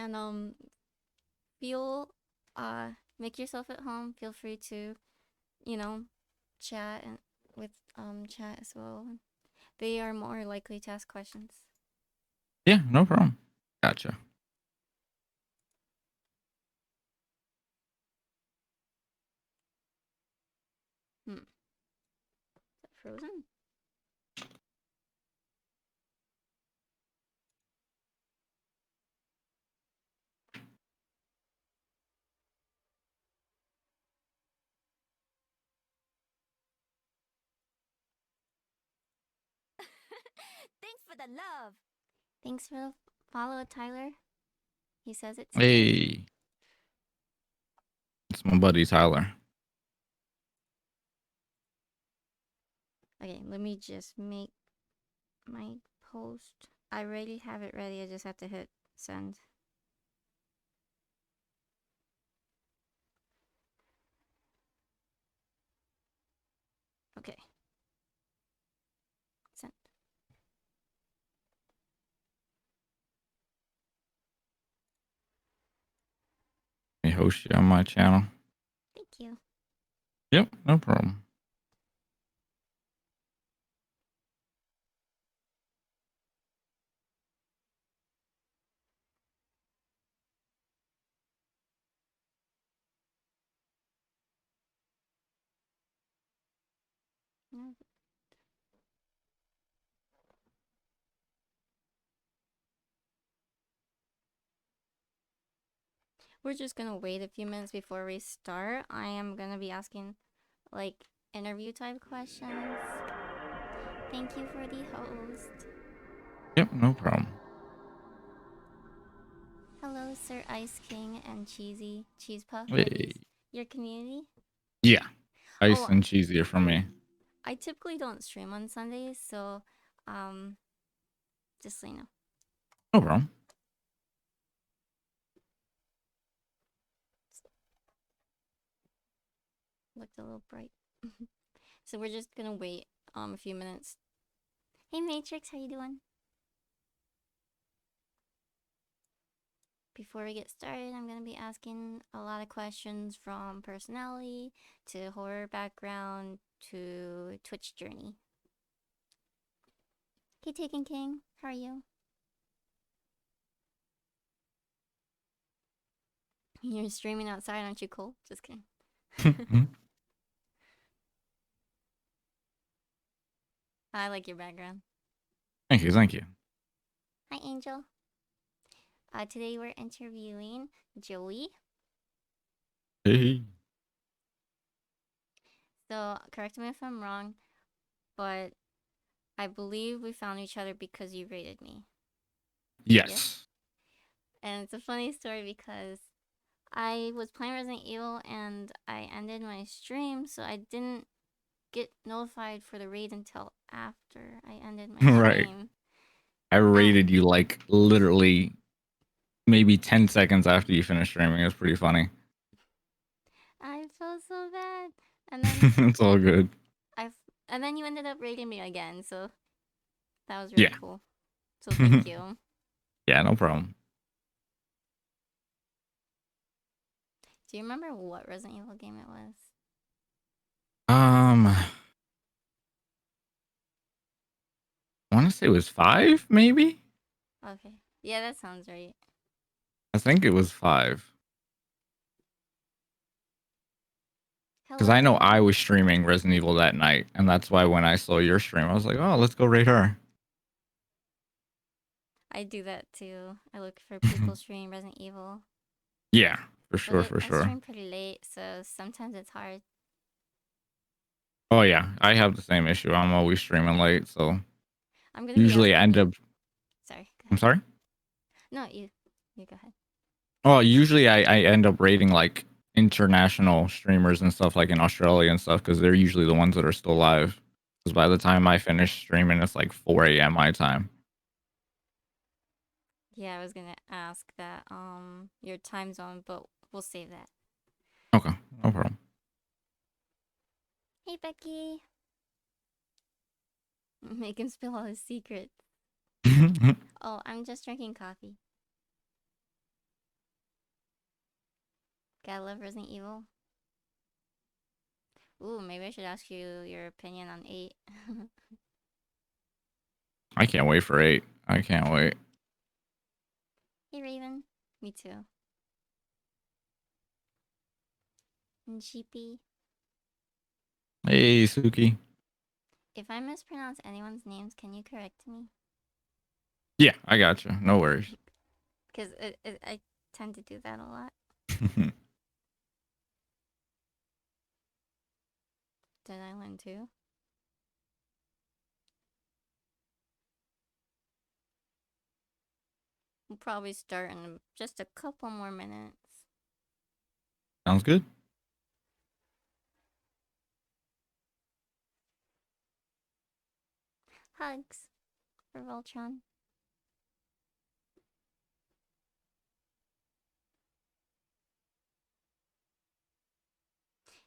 And feel make yourself at home. Feel free to, you know, chat and with chat as well. They are more likely to ask questions. Yeah, no problem. Gotcha. Hmm. Is that frozen? Thanks for the love. Thanks for the follow, Tyler. He says it's good. Hey, it's my buddy Tyler. Okay, let me just make my post. I already have it ready. I just have to hit send. Okay. Send. Let me host you on my channel. Thank you. Yep, no problem. We're just gonna wait a few minutes before we start. I am gonna be asking like interview type questions. Thank you for the host. Yep, no problem. Hello, Sir Ice King and Cheesy Cheese Puff. Are Hey. these your community? Yeah, ice Oh, and cheesier for me. I typically don't stream on Sundays, so just so you know. No problem. Looked a little bright. So we're just gonna wait a few minutes. Hey Matrix, how you doing? Before we get started, I'm gonna be asking a lot of questions from personality to horror background to Twitch journey. Hey Taken King, how are you? You're streaming outside, aren't you cool? Just kidding. I like your background. Thank you, thank you. Hi Angel. Today we're interviewing Joey. Hey. So correct me if I'm wrong, but I believe we found each other because you rated me. Yes. And it's a funny story because I was playing Resident Evil and I ended my stream, so I didn't get notified for the raid until after I ended my Right. stream. I rated you like literally maybe 10 seconds after you finished streaming. It was pretty funny. I felt so bad. And then It's all good. and then you ended up rating me again, so that was really Yeah. cool. So thank you. Yeah, no problem. Do you remember what Resident Evil game it was? I want to say it was 5, maybe? Okay. Yeah, that sounds right. I think it was 5. Because I know Hello. I was streaming Resident Evil that night, and that's why when I saw your stream, I was like, "Oh, let's go rate her." I do that too. I look for people streaming Resident Evil. Yeah, for But sure, for I sure. stream pretty late, so sometimes it's hard. Oh yeah, I have the same issue. I'm always streaming late, so I'm gonna be usually I asking end you. up. Sorry, go I'm ahead. sorry. No, you go ahead. Oh, usually I end up rating like international streamers and stuff like in Australia and stuff because they're usually the ones that are still live. Because by the time I finish streaming, it's like 4 a.m. my time. Yeah, I was gonna ask that your time zone, but we'll save that. Okay, no problem. Hey Becky. Make him spill all his secrets. Oh, I'm just drinking coffee. Gotta love Resident Evil. Ooh, maybe I should ask you your opinion on 8. I can't wait for 8. I can't wait. Hey, Raven. Me too. And GP. Hey, Suki. If I mispronounce anyone's names, can you correct me? Yeah, I got you. No worries. Because I tend to do that a lot. Dead Island 2. We'll probably start in just a couple more minutes. Sounds good. Hugs for Voltron.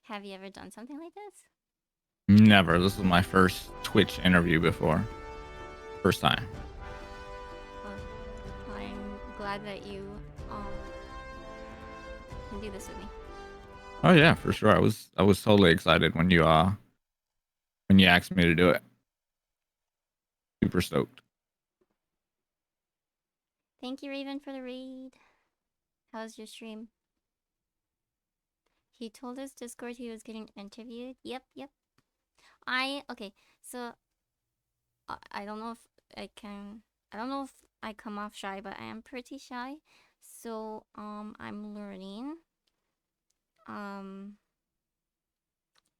Have you ever done something like this? Never. This is my first Twitch interview before. First time. Well, I'm glad that you can do this with me. Oh yeah, for sure. I was totally excited when you asked me to do it. Super stoked. Thank you, Raven, for the raid. How's your stream? He told us Discord he was getting interviewed. Yep. Okay, so I don't know if I can. I don't know if I come off shy, but I am pretty shy. So I'm learning.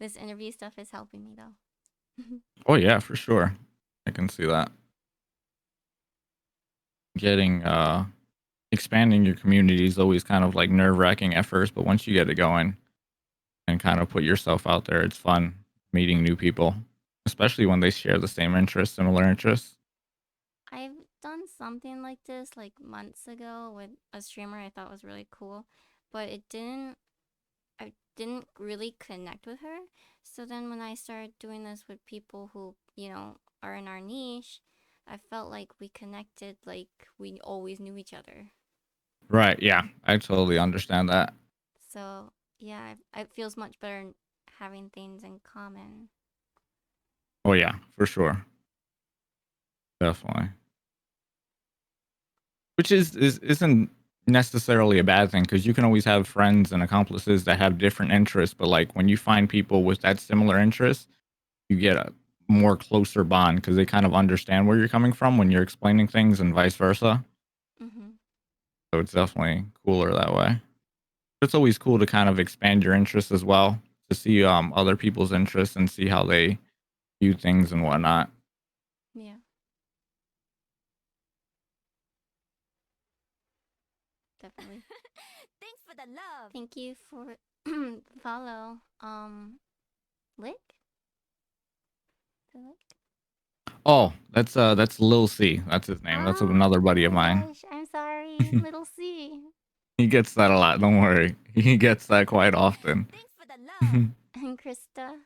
This interview stuff is helping me though. Oh yeah, for sure. I can see that. Getting expanding your community is always kind of like nerve-wracking at first, but once you get it going and kind of put yourself out there, it's fun meeting new people, especially when they share the same interests, similar interests. I've done something like this like months ago with a streamer I thought was really cool, but I didn't really connect with her. So then when I started doing this with people who, are in our niche, I felt like we connected like we always knew each other. Right, yeah. I totally understand that. So, yeah, it feels much better having things in common. Oh yeah, for sure. Definitely. Which isn't necessarily a bad thing because you can always have friends and accomplices that have different interests, but like when you find people with that similar interest, you get a more closer bond because they kind of understand where you're coming from when you're explaining things and vice versa. Mm-hmm. So it's definitely cooler that way. It's always cool to kind of expand your interests as well to see other people's interests and see how they view things and whatnot. Yeah. Definitely. Thanks for the love. Thank you for follow. Lick? The Lick? Oh, that's Lil C. That's his name. That's another buddy of Oh my mine. gosh, I'm sorry, little C. He gets that a lot. Don't worry. He gets that quite often. Thanks for the love. And Krista.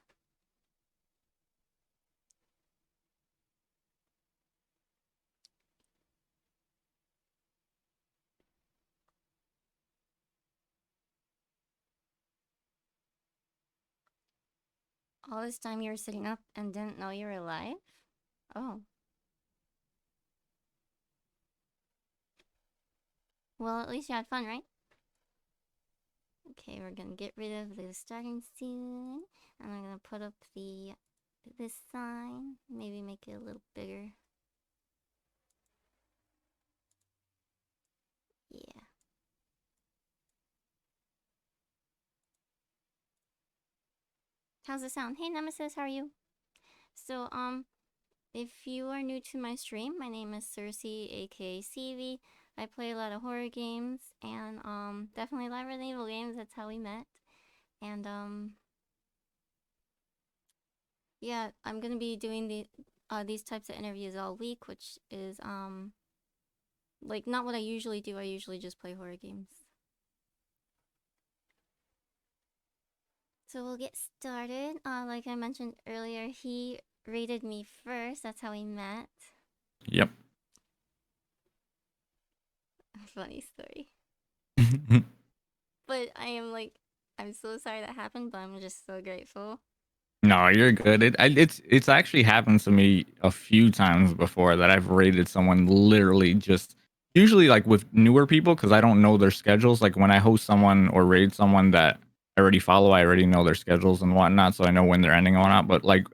All this time you were sitting up and didn't know you were alive? Oh. Well, at least you had fun, right? Okay, we're gonna get rid of the starting soon. And I'm gonna put up this sign. Maybe make it a little bigger. Yeah. How's it sound? Hey Nemesis, how are you? So, if you are new to my stream, my name is Cersei, aka CV. I play a lot of horror games and definitely a lot of Resident Evil games. That's how we met. And yeah, I'm gonna be doing these types of interviews all week, which is like not what I usually do. I usually just play horror games. So we'll get started. Like I mentioned earlier, he rated me first. That's how we met. Yep. Funny story. But I'm so sorry that happened, but I'm just so grateful. No, you're good. It's actually happened to me a few times before that I've rated someone literally just usually like with newer people because I don't know their schedules. Like when I host someone or raid someone that I already follow, I already know their schedules and whatnot, so I know when they're ending and whatnot. But like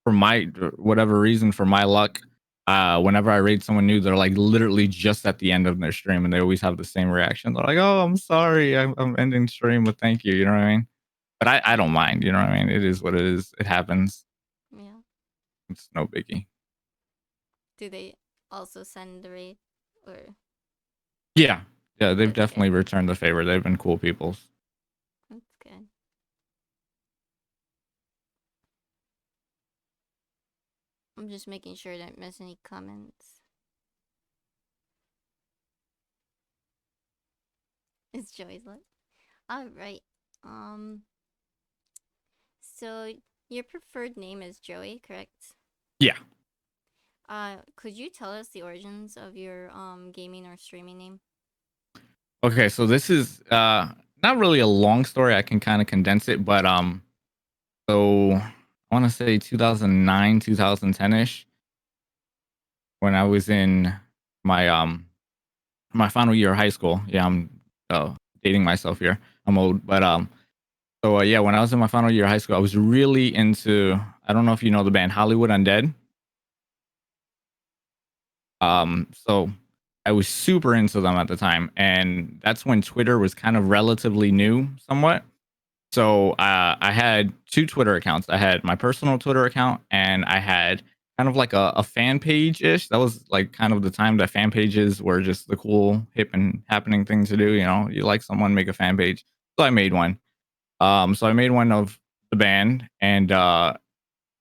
for my whatever reason, for my luck, whenever I raid someone new, they're like literally just at the end of their stream, and they always have the same reaction. They're like, "Oh, I'm sorry, I'm ending stream, but thank you." You know what I mean? But I don't mind, you know what I mean? It is what it is. It happens. Yeah. It's no biggie. Do they also send the raid? Or Yeah. Yeah, they've that's definitely good. returned the favor. They've been cool peoples. That's good. I'm just making sure I don't miss any comments. It's Joey's luck. Alright. Um so your preferred name is Joey, correct? Yeah. Could you tell us the origins of your gaming or streaming name? Okay, so this is not really a long story. I can kind of condense it, but so I want to say 2009, 2010ish when I was in my my final year of high school. Yeah, I'm dating myself here. I'm old, but so yeah, when I was in my final year of high school, I was really into. I don't know if you know the band Hollywood Undead. So I was super into them at the time, and that's when Twitter was kind of relatively new, somewhat. So I had two Twitter accounts. I had my personal Twitter account, and I had kind of like a fan page ish. That was like kind of the time that fan pages were just the cool, hip, and happening thing to do. You know, you like someone, make a fan page. So I made one. So I made one of the band, and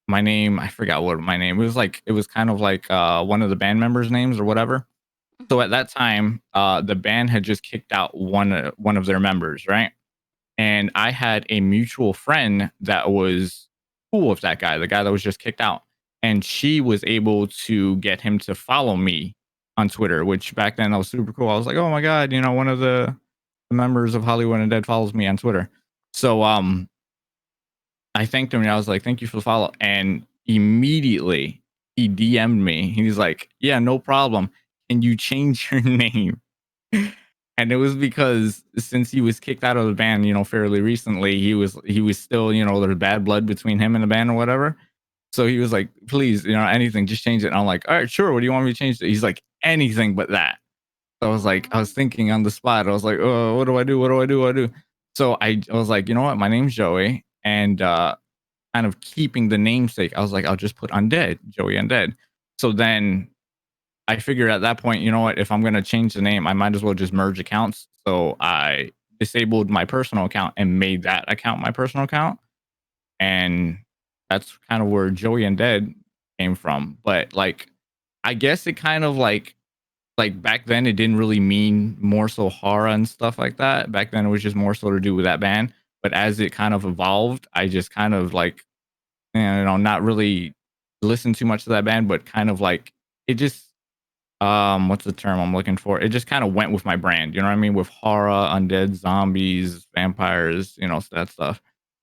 my name, I forgot what my name. It was kind of like one of the band members' names or whatever. So Mm-hmm. at that time, the band had just kicked out one of their members, right? And I had a mutual friend that was cool with that guy, the guy that was just kicked out, and she was able to get him to follow me on Twitter, which back then that was super cool. I was like, oh my god, you know, one of the members of Hollywood and Dead follows me on Twitter. So I thanked him and I was like, thank you for the follow. And immediately he DM'd me. He's like, yeah, no problem. Can you change your name? And it was because since he was kicked out of the band, you know, fairly recently, he was still, you know, there's bad blood between him and the band or whatever. So he was like, please, you know, anything, just change it. And I'm like, all right, sure. What do you want me to change it? He's like, anything but that. So I was like, I Aw. was thinking on the spot. I was like, oh, what do I do? What do I do? What do I do? So I was like, you know what? My name's Joey. And kind of keeping the namesake, I was like, I'll just put Undead, Joey Undead. So then I figured at that point, you know what? If I'm gonna change the name, I might as well just merge accounts. So I disabled my personal account and made that account my personal account, and that's kind of where Joey Undead came from. But like, I guess it kind of like back then it didn't really mean more so horror and stuff like that. Back then it was just more so to do with that band. But as it kind of evolved, I just kind of like you know not really listen too much to that band, but kind of like it just what's the term I'm looking for? It just kind of went with my brand, you know what I mean? With horror, undead, zombies, vampires, you know, that stuff.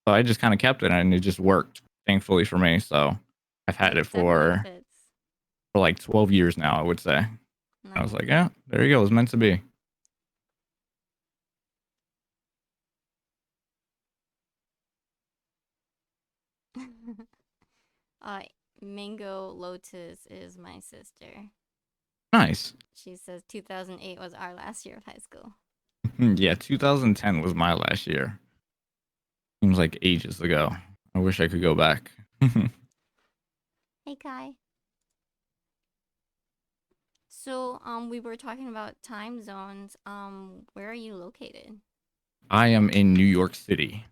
So I just kind of kept it and it just worked, thankfully for me. So I've had it It definitely fits. for like 12 years now, I would say. I was Nice. like, yeah, there you go. It was meant to be. uh, Mango Lotus is my sister. Nice. She says 2008 was our last year of high school. Yeah, 2010 was my last year. Seems like ages ago. I wish I could go back. Hey Kai. So we were talking about time zones. Where are you located? I am in New York City.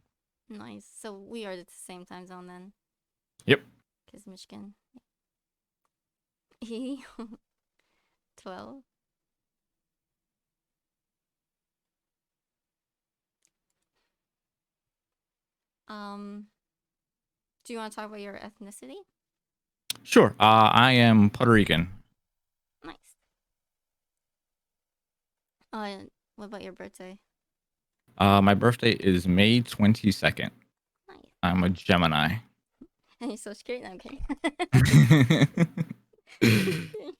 Nice. So we are the same time zone then. Yep. Cause Michigan. 12. Um, do you want to talk about your ethnicity? Sure. I am Puerto Rican. Nice. What about your birthday? My birthday is May 22nd. Nice. I'm a Gemini. And you're so straight. No, I'm kidding.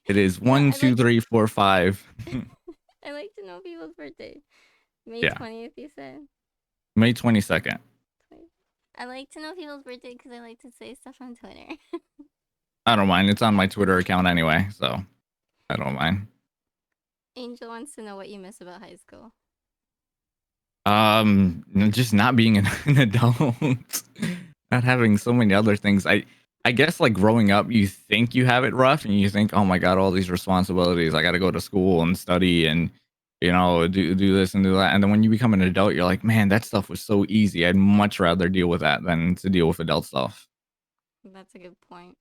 It is No, one, two, three, four, five. I like to know people's birthday. May Yeah. 20th, you said. May 22nd. I like to know people's birthday because I like to say stuff on Twitter. I don't mind. It's on my Twitter account anyway, so I don't mind. Angel wants to know what you miss about high school. Just not being an adult, not having so many other things. I guess like growing up, you think you have it rough, and you think, oh my god, all these responsibilities. I got to go to school and study, and do this and do that. And then when you become an adult, you're like, man, that stuff was so easy. I'd much rather deal with that than to deal with adult stuff. That's a good point.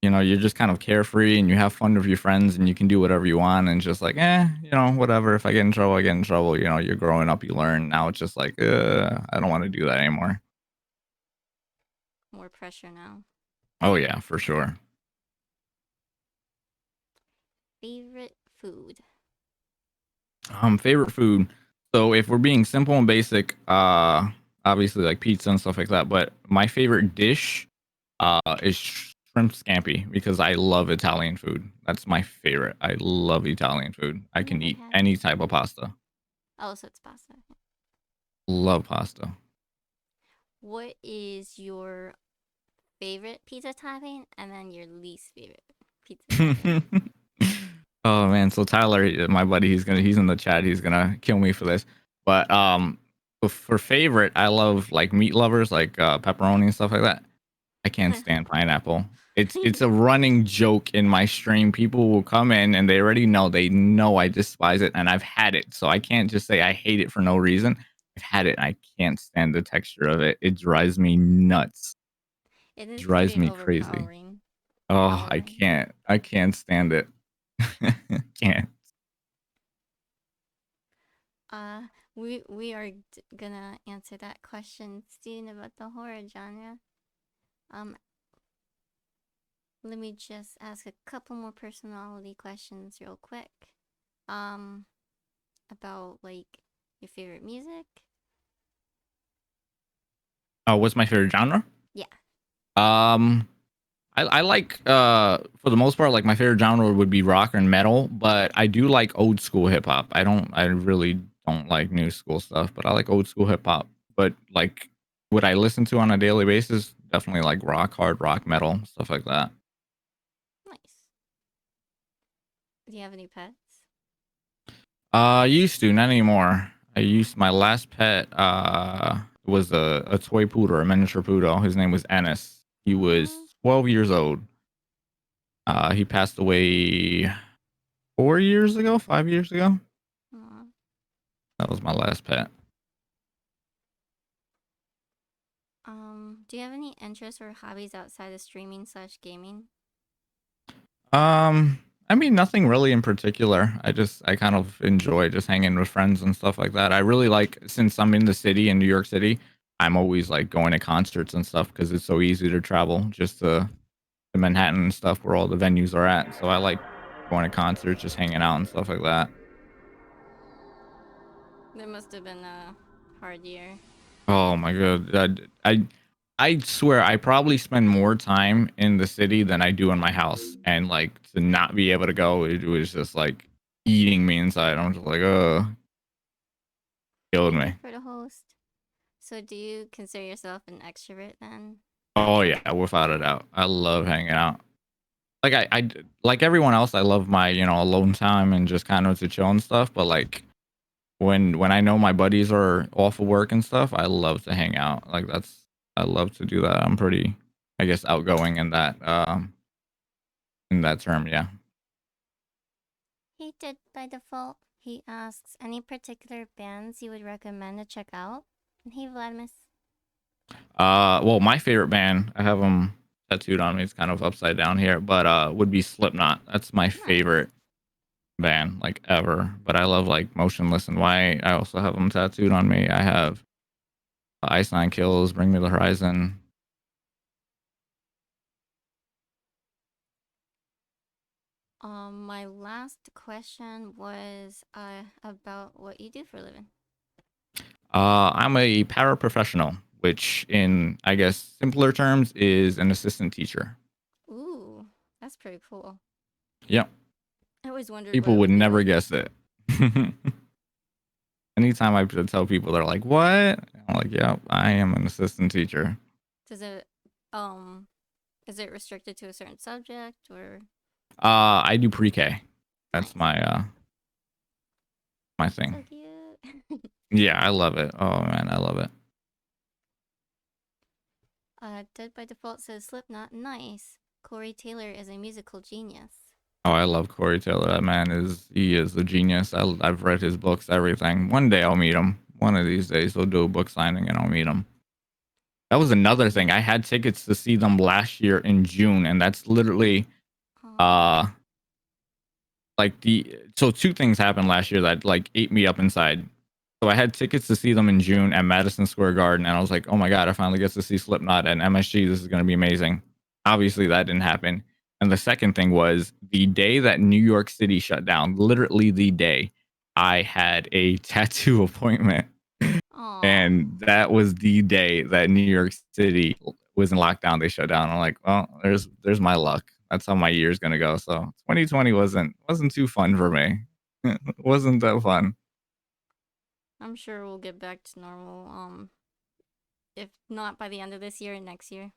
You're just kind of carefree and you have fun with your friends and you can do whatever you want and just like, whatever. If I get in trouble, I get in trouble. You're growing up, you learn. Now it's just like, I don't want to do that anymore. More pressure now. Oh yeah, for sure. Favorite food? Favorite food. So if we're being simple and basic, obviously like pizza and stuff like that. But my favorite dish, is shrimp scampi because I love Italian food. That's my favorite. I love Italian food. I can Never eat had any it. type of pasta. Oh, so it's pasta. Love pasta. What is your favorite pizza topping and then your least favorite pizza topping? Oh man, so Tyler, my buddy, he's in the chat. He's gonna kill me for this. But for favorite, I love like meat lovers, like pepperoni and stuff like that. I can't stand pineapple. It's a running joke in my stream. People will come in and they know I despise it, and I've had it, so I can't just say I hate it for no reason. I've had it, and I can't stand the texture of it. It drives me nuts. It is Drives pretty me crazy. overpowering. Oh, I can't stand it. Can't. Uh, we are gonna answer that question soon about the horror genre. Let me just ask a couple more personality questions real quick. About like your favorite music. Oh, what's my favorite genre? Yeah. I like for the most part, like my favorite genre would be rock and metal, but I do like old school hip hop. I really don't like new school stuff, but I like old school hip hop. But like what I listen to on a daily basis, definitely like rock, hard rock, metal, stuff like that. Nice. Do you have any pets? Used to, not anymore. I used my last pet was a toy poodle, a miniature poodle. His name was Ennis. He was Aw. 12 years old. He passed away 4 years ago, 5 years ago. Aw. That was my last pet. Do you have any interests or hobbies outside of streaming/gaming? I mean, nothing really in particular. I kind of enjoy just hanging with friends and stuff like that. I really like, since I'm in the city in New York City, I'm always like going to concerts and stuff because it's so easy to travel just to Manhattan and stuff where all the venues are at. So I like going to concerts, just hanging out and stuff like that. That must have been a hard year. Oh my god. I swear I probably spend more time in the city than I do in my house, and like to not be able to go, it was just like eating me inside. I'm just like, killed You're me. good for the host. So do you consider yourself an extrovert then? Oh yeah, without a doubt. I love hanging out. Like like everyone else, I love my alone time and just kind of to chill and stuff. But like when I know my buddies are off of work and stuff, I love to hang out. Like I love to do that. I'm pretty, I guess, outgoing in that term. Yeah. He did by default. He asks any particular bands you would recommend to check out. And hey, Vladimir. Well, my favorite band, I have them tattooed on me. It's kind of upside down here, but would be Slipknot. That's my Nice. favorite band like ever. But I love like Motionless in White. I also have them tattooed on me. I have Ice Nine Kills, Bring Me the Horizon. My last question was about what you do for a living. I'm a paraprofessional, which in I guess simpler terms is an assistant teacher. Ooh, that's pretty cool. Yep. I always wondered what People it would would be never like. guess it. Anytime I tell people, they're like, "What?" I'm like, "Yep, I am an assistant teacher." Does it is it restricted to a certain subject or I do pre-K. That's nice? my thing. So cute. Yeah, I love it. Oh man, I love it. Dead by Default says Slipknot. Nice. Corey Taylor is a musical genius. Oh, I love Corey Taylor. That man is a genius. I've read his books, everything. One day I'll meet him. One of these days he'll do a book signing and I'll meet him. That was another thing. I had tickets to see them last year in June, and that's literally Aw. uh like so two things happened last year that like ate me up inside. So I had tickets to see them in June at Madison Square Garden, and I was like, "Oh my god, I finally get to see Slipknot and MSG. This is going to be amazing." Obviously, that didn't happen. And the second thing was the day that New York City shut down, literally the day, I had a tattoo appointment, Aw. and that was the day that New York City was in lockdown. They shut down. I'm like, "Well, there's my luck. That's how my year's gonna go." So 2020 wasn't too fun for me. It wasn't that fun. I'm sure we'll get back to normal. If not by the end of this year, next year.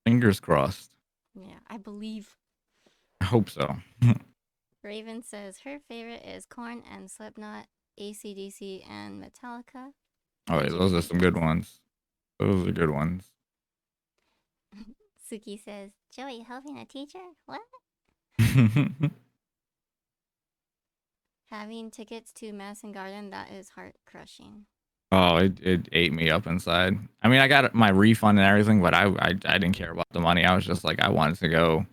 Fingers crossed. Yeah, I believe. I hope so. Raven says her favorite is Korn and Slipknot, AC/DC, and Metallica. Oh, yeah, those are some good ones. Those are good ones. Suki says, Joey helping a teacher? What? Having tickets to Madison Garden, that is heart crushing. Oh, it ate me up inside. I mean, I got my refund and everything, but I didn't care about the money. I was just like, I wanted to go.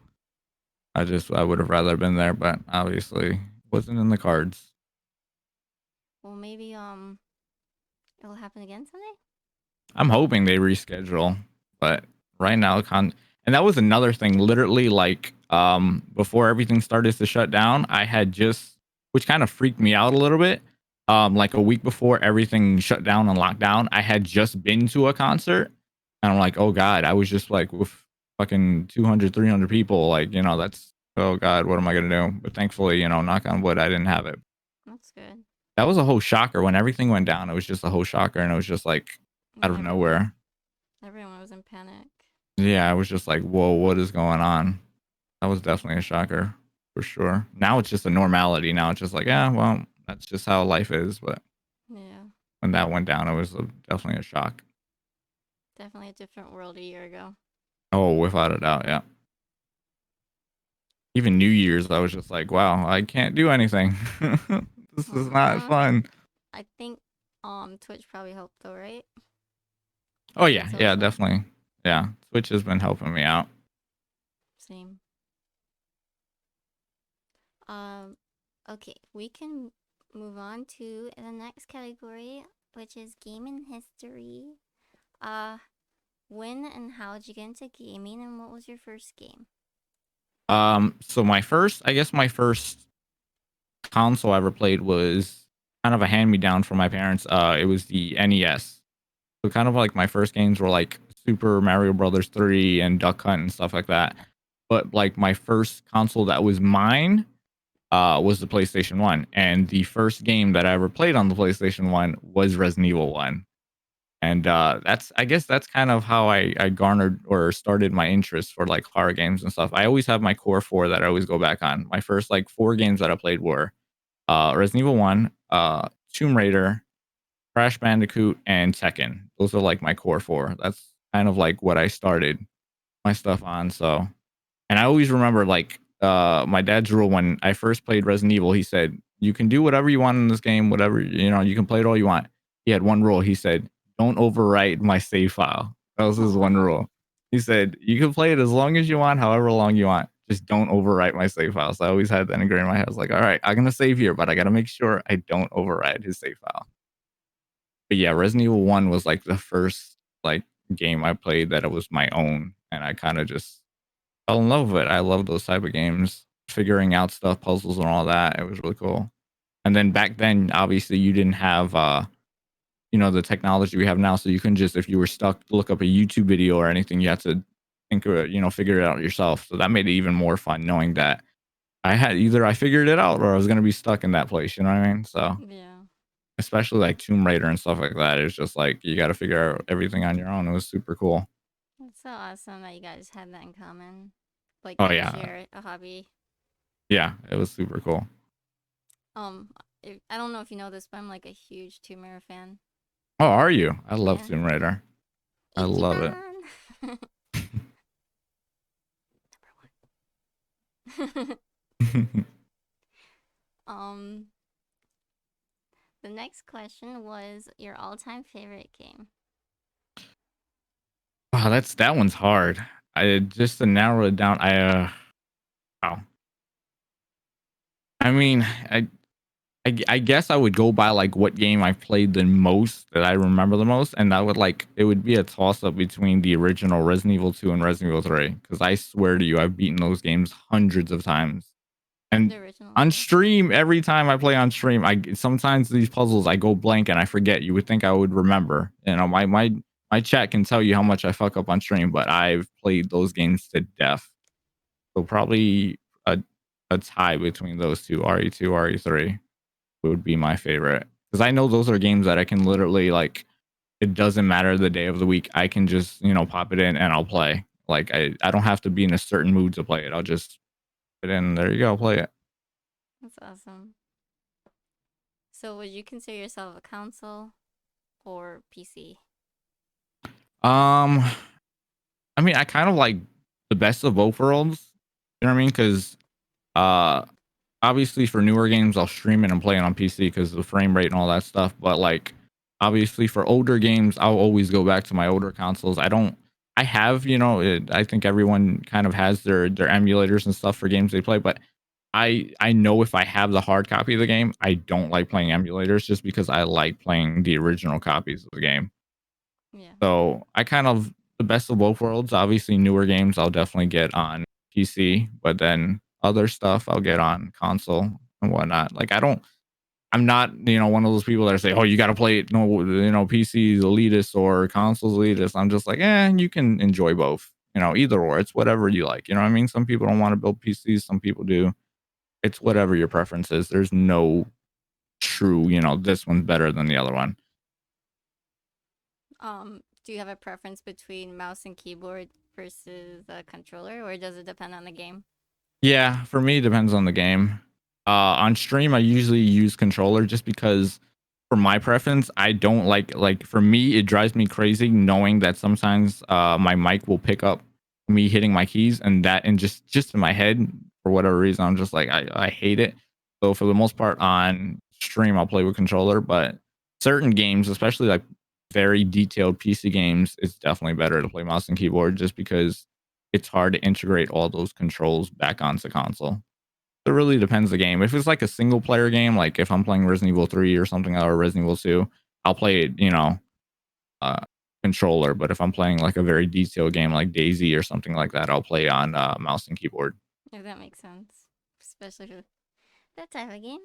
I would have rather been there, but obviously wasn't in the cards. Well, maybe it'll happen again someday. I'm hoping they reschedule, but right now and that was another thing. Literally, like before everything started to shut down, I had just, which kind of freaked me out a little bit. Like a week before everything shut down and locked down, I had just been to a concert, and I'm like, oh god, I was just like with fucking 200, 300 people, like that's, oh god, what am I gonna do? But thankfully, knock on wood, I didn't have it. That's good. That was a whole shocker when everything went down. It was just a whole shocker, and it was just like out Yeah, of nowhere. everyone was in panic. Yeah, I was just like, whoa, what is going on? That was definitely a shocker for sure. Now it's just a normality. Now it's just like, yeah, well, that's just how life is. But Yeah, when that went down, it was definitely a shock. definitely a different world a year ago. Oh, without a doubt, yeah. Even New Year's, I was just like, wow, I can't do anything. This is not fun. I think Twitch probably helped though, right? Oh yeah, yeah, Social. definitely. Yeah, Twitch has been helping me out. Same. Um, okay, we can move on to the next category, which is gaming history. Uh, when and how did you get into gaming, and what was your first game? So my first console I ever played was kind of a hand me down from my parents. It was the NES. So kind of like my first games were like Super Mario Brothers 3 and Duck Hunt and stuff like that. But like my first console that was mine was the PlayStation 1. And the first game that I ever played on the PlayStation 1 was Resident Evil 1. And I guess that's kind of how I garnered or started my interest for like horror games and stuff. I always have my core four that I always go back on. My first like four games that I played were Resident Evil 1, Tomb Raider, Crash Bandicoot, and Tekken. Those are like my core four. That's kind of like what I started my stuff on. So, and I always remember like my dad's rule when I first played Resident Evil. He said, "You can do whatever you want in this game. Whatever you can play it all you want." He had one rule. He said, "Don't overwrite my save file." That was his one Aw. rule. He said, "You can play it as long as you want, however long you want. Just don't overwrite my save file." So I always had that ingrained in my head. I was like, "All right, I'm gonna save here, but I gotta make sure I don't overwrite his save file." But yeah, Resident Evil 1 was like the first like game I played that it was my own, and I kind of just fell in love with it. I love those type of games, figuring out stuff, puzzles and all that. It was really cool. And then back then, obviously you didn't have the technology we have now. So you can just, if you were stuck, look up a YouTube video or anything, you have to think of it, figure it out yourself. So that made it even more fun knowing that I figured it out or I was going to be stuck in that place. You know what I mean? So Yeah. especially like Tomb Raider and stuff like that, it's just like you got to figure out everything on your own. It was super cool. It's so awesome that you guys had that in common. Like Oh that you yeah, share a hobby. yeah, it was super cool. Um, I don't know if you know this, but I'm like a huge Tomb Raider fan. Oh, are you? I love Yeah. Tomb Raider. I love it. Ichiban! Number one. um, the next question was your all-time favorite game. Wow, that one's hard. I just to narrow it down. Wow. I mean, I guess I would go by like what game I played the most that I remember the most, and that would like it would be a toss up between the original Resident Evil 2 and Resident Evil 3 because I swear to you, I've beaten those games hundreds of times. And The original, on yeah. stream, every time I play on stream, I sometimes these puzzles I go blank and I forget. You would think I would remember. My chat can tell you how much I fuck up on stream, but I've played those games to death. So probably a a tie between those two, RE2, RE3 would be my favorite because I know those are games that I can literally like. It doesn't matter the day of the week. I can just pop it in and I'll play. Like I don't have to be in a certain mood to play it. I'll just put it in. There you go, play it. That's awesome. So, would you consider yourself a console or PC? Um, I mean, I kind of like the best of both worlds. You know what I mean? Because uh, obviously for newer games, I'll stream it and play it on PC because the frame rate and all that stuff. But like, obviously for older games, I'll always go back to my older consoles. I don't. I have, I think everyone kind of has their emulators and stuff for games they play, but I know if I have the hard copy of the game, I don't like playing emulators just because I like playing the original copies of the game. Yeah. So I kind of the best of both worlds. Obviously, newer games I'll definitely get on PC, but then other stuff I'll get on console and whatnot. Like I'm not, one of those people that say, "Oh, you got to play it." No, PC's elitist or consoles elitist. I'm just like, you can enjoy both. Either or. It's whatever you like. You know what I mean? Some people don't want to build PCs. Some people do. It's Yeah. whatever your preference is. There's no true, this one's better than the other one. Do you have a preference between mouse and keyboard versus a controller, or does it depend on the game? Yeah, for me, it depends on the game. On stream, I usually use controller just because, for my preference, I don't like. For me, it drives me crazy knowing that sometimes my mic will pick up me hitting my keys, and just in my head for whatever reason, I'm just like I hate it. So for the most part, on stream, I'll play with controller, but certain games, especially like very detailed PC games, it's definitely better to play mouse and keyboard just because it's hard to integrate all those controls back onto console. It really depends the game. If it's like a single player game, like if I'm playing Resident Evil 3 or something or Resident Evil 2, I'll play it, uh, controller. But if I'm playing like a very detailed game like Daisy or something like that, I'll play on mouse and keyboard. If that makes sense, especially for that type of game.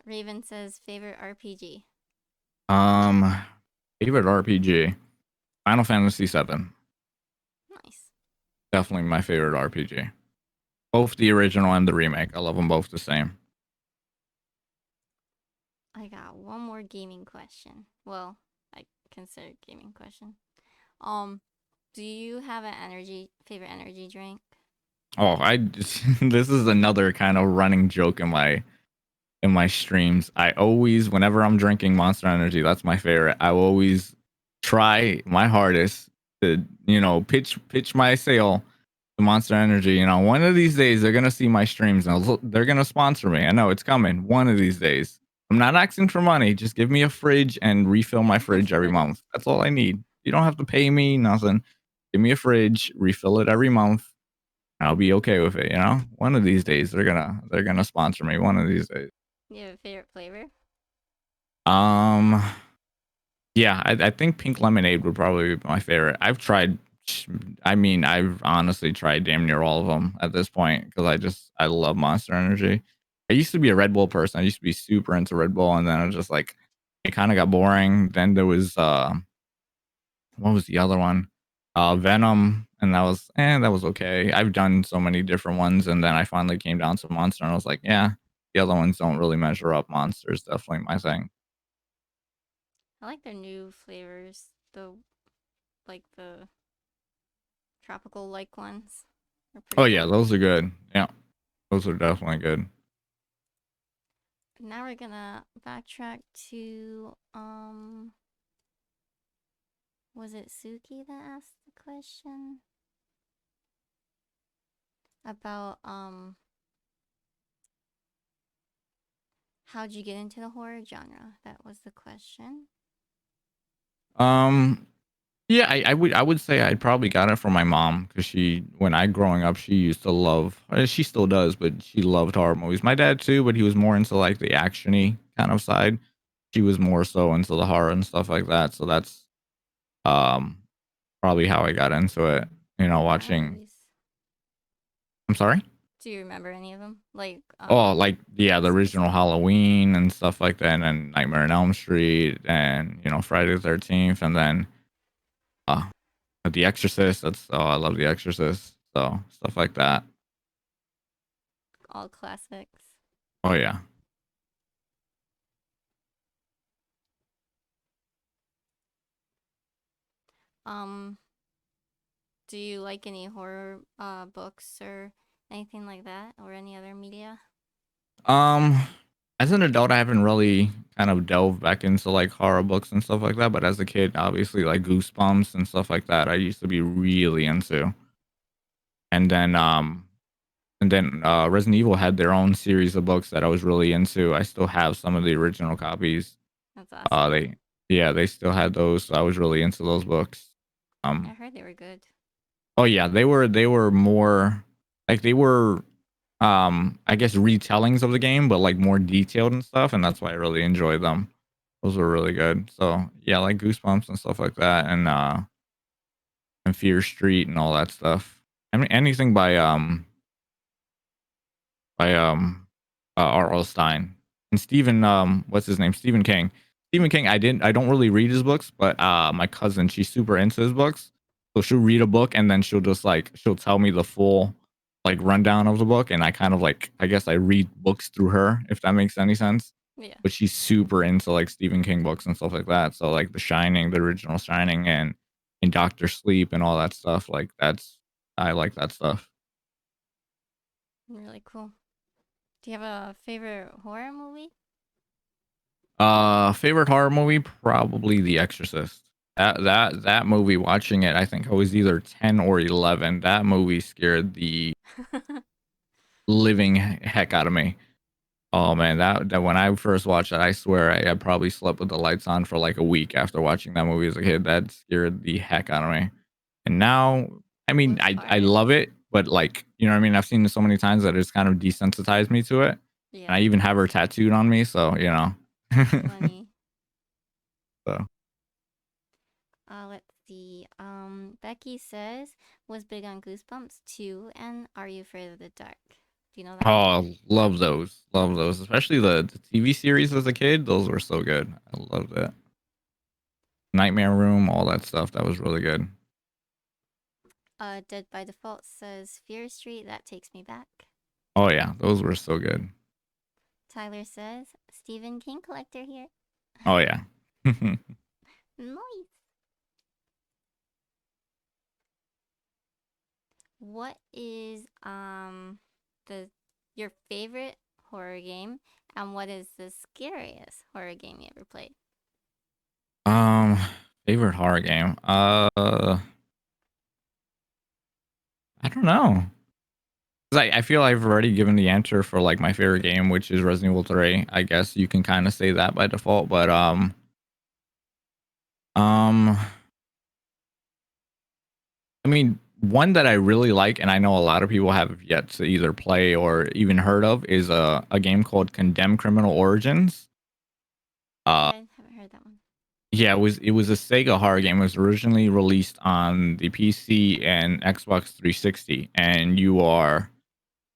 Raven says favorite RPG. Um, Favorite RPG, Final Fantasy 7. Nice. Definitely my favorite RPG. Both the original and the remake. I love them both the same. I got one more gaming question. Well, I consider gaming question. Do you have an favorite energy drink? Oh, this is another kind of running joke in my streams. I always, whenever I'm drinking Monster Energy, that's my favorite. I will always try my hardest to, pitch my sale to Monster Energy. One of these days they're gonna see my streams and they're gonna sponsor me. I know it's coming. One of these days. I'm not asking for money. Just give me a fridge and refill my fridge every month. That's all I need. You don't have to pay me nothing. Give me a fridge, refill it every month. I'll be okay with it. One of these days they're gonna sponsor me. One of these days. You have a favorite flavor? Um, yeah, I think pink lemonade would probably be my favorite. I've honestly tried damn near all of them at this point because I love Monster Energy. I used to be a Red Bull person. I used to be super into Red Bull, and then I was just like, it kind of got boring. Then there was what was the other one? Venom, and that was okay. I've done so many different ones, and then I finally came down to Monster, and I was like, yeah, the other ones don't really measure up. Monster is definitely my thing. I like their new flavors. The tropical like ones are Oh pretty yeah, good. those are good. Yeah, those are definitely good. Now we're gonna backtrack to was it Suki that asked the question about how'd you get into the horror genre? That was the question. Um, yeah, I would say I probably got it from my mom because she when I growing up she used to love she still does, but she loved horror movies. My dad too, but he was more into like the actiony kind of side. She was more so into the horror and stuff like that. So that's um probably how I got into it. You know, Horror watching. movies. I'm sorry. Do you remember any of them? Like Oh, like yeah, the original specific. Halloween and stuff like that, and then Nightmare on Elm Street, and Friday the 13th, and then uh, The Exorcist. I love The Exorcist. So stuff like that. All classics. Oh yeah. Um, do you like any horror books or anything like that, or any other media? Um, as an adult, I haven't really kind of delved back into like horror books and stuff like that. But as a kid, obviously, like Goosebumps and stuff like that, I used to be really into. And then Resident Evil had their own series of books that I was really into. I still have some of the original copies. That's awesome. They yeah, they still had those. So I was really into those books. I Um, heard they were good. oh yeah, they were more like they were I guess retellings of the game, but like more detailed and stuff, and that's why I really enjoyed them. Those were really good. So yeah, like Goosebumps and stuff like that, and Fear Street and all that stuff. I mean anything by R.L. Stein and Stephen what's his name, Stephen King. Stephen King, I don't really read his books, but my cousin, she's super into his books, so she'll read a book and then she'll tell me the full like rundown of the book, and I kind of like I guess I read books through her, if that makes any sense. Yeah. But she's super into like Stephen King books and stuff like that, so like The Shining, the original Shining, and Doctor Sleep and all that stuff. Like that's I like that stuff. Really cool. Do you have a favorite horror movie? Favorite horror movie, probably The Exorcist. That movie, watching it, I think I was either 10 or 11. That movie scared the living heck out of me. Oh man, that when I first watched it, I swear I probably slept with the lights on for like a week after watching that movie as a kid. That scared the heck out of me. And now, I mean, Which I part? love it, but like, you know what I mean? I've seen it so many times that it's kind of desensitized me to it. And I Yeah, even have her tattooed on me, so that's funny. so Let's see. Becky says was big on Goosebumps too, and Are You Afraid of the Dark? Do you know that one? oh, love those. Love those. Especially the TV series as a kid. Those were so good. I loved it. Nightmare Room, all that stuff. That was really good. Dead by Default says Fear Street. That takes me back. Oh yeah, those were so good. Tyler says Stephen King collector here. Oh yeah. Nice. What is the your favorite horror game, and what is the scariest horror game you ever played? um, favorite horror game. I don't know. 'Cause I feel I've already given the answer for like my favorite game, which is Resident Evil 3. I guess you can kind of say that by default, but um, I mean, one that I really like, and I know a lot of people have yet to either play or even heard of, is a game called Condemned Criminal Origins. Uh, I haven't heard that one. yeah, it was a Sega horror game. It was originally released on the PC and Xbox 360, and you are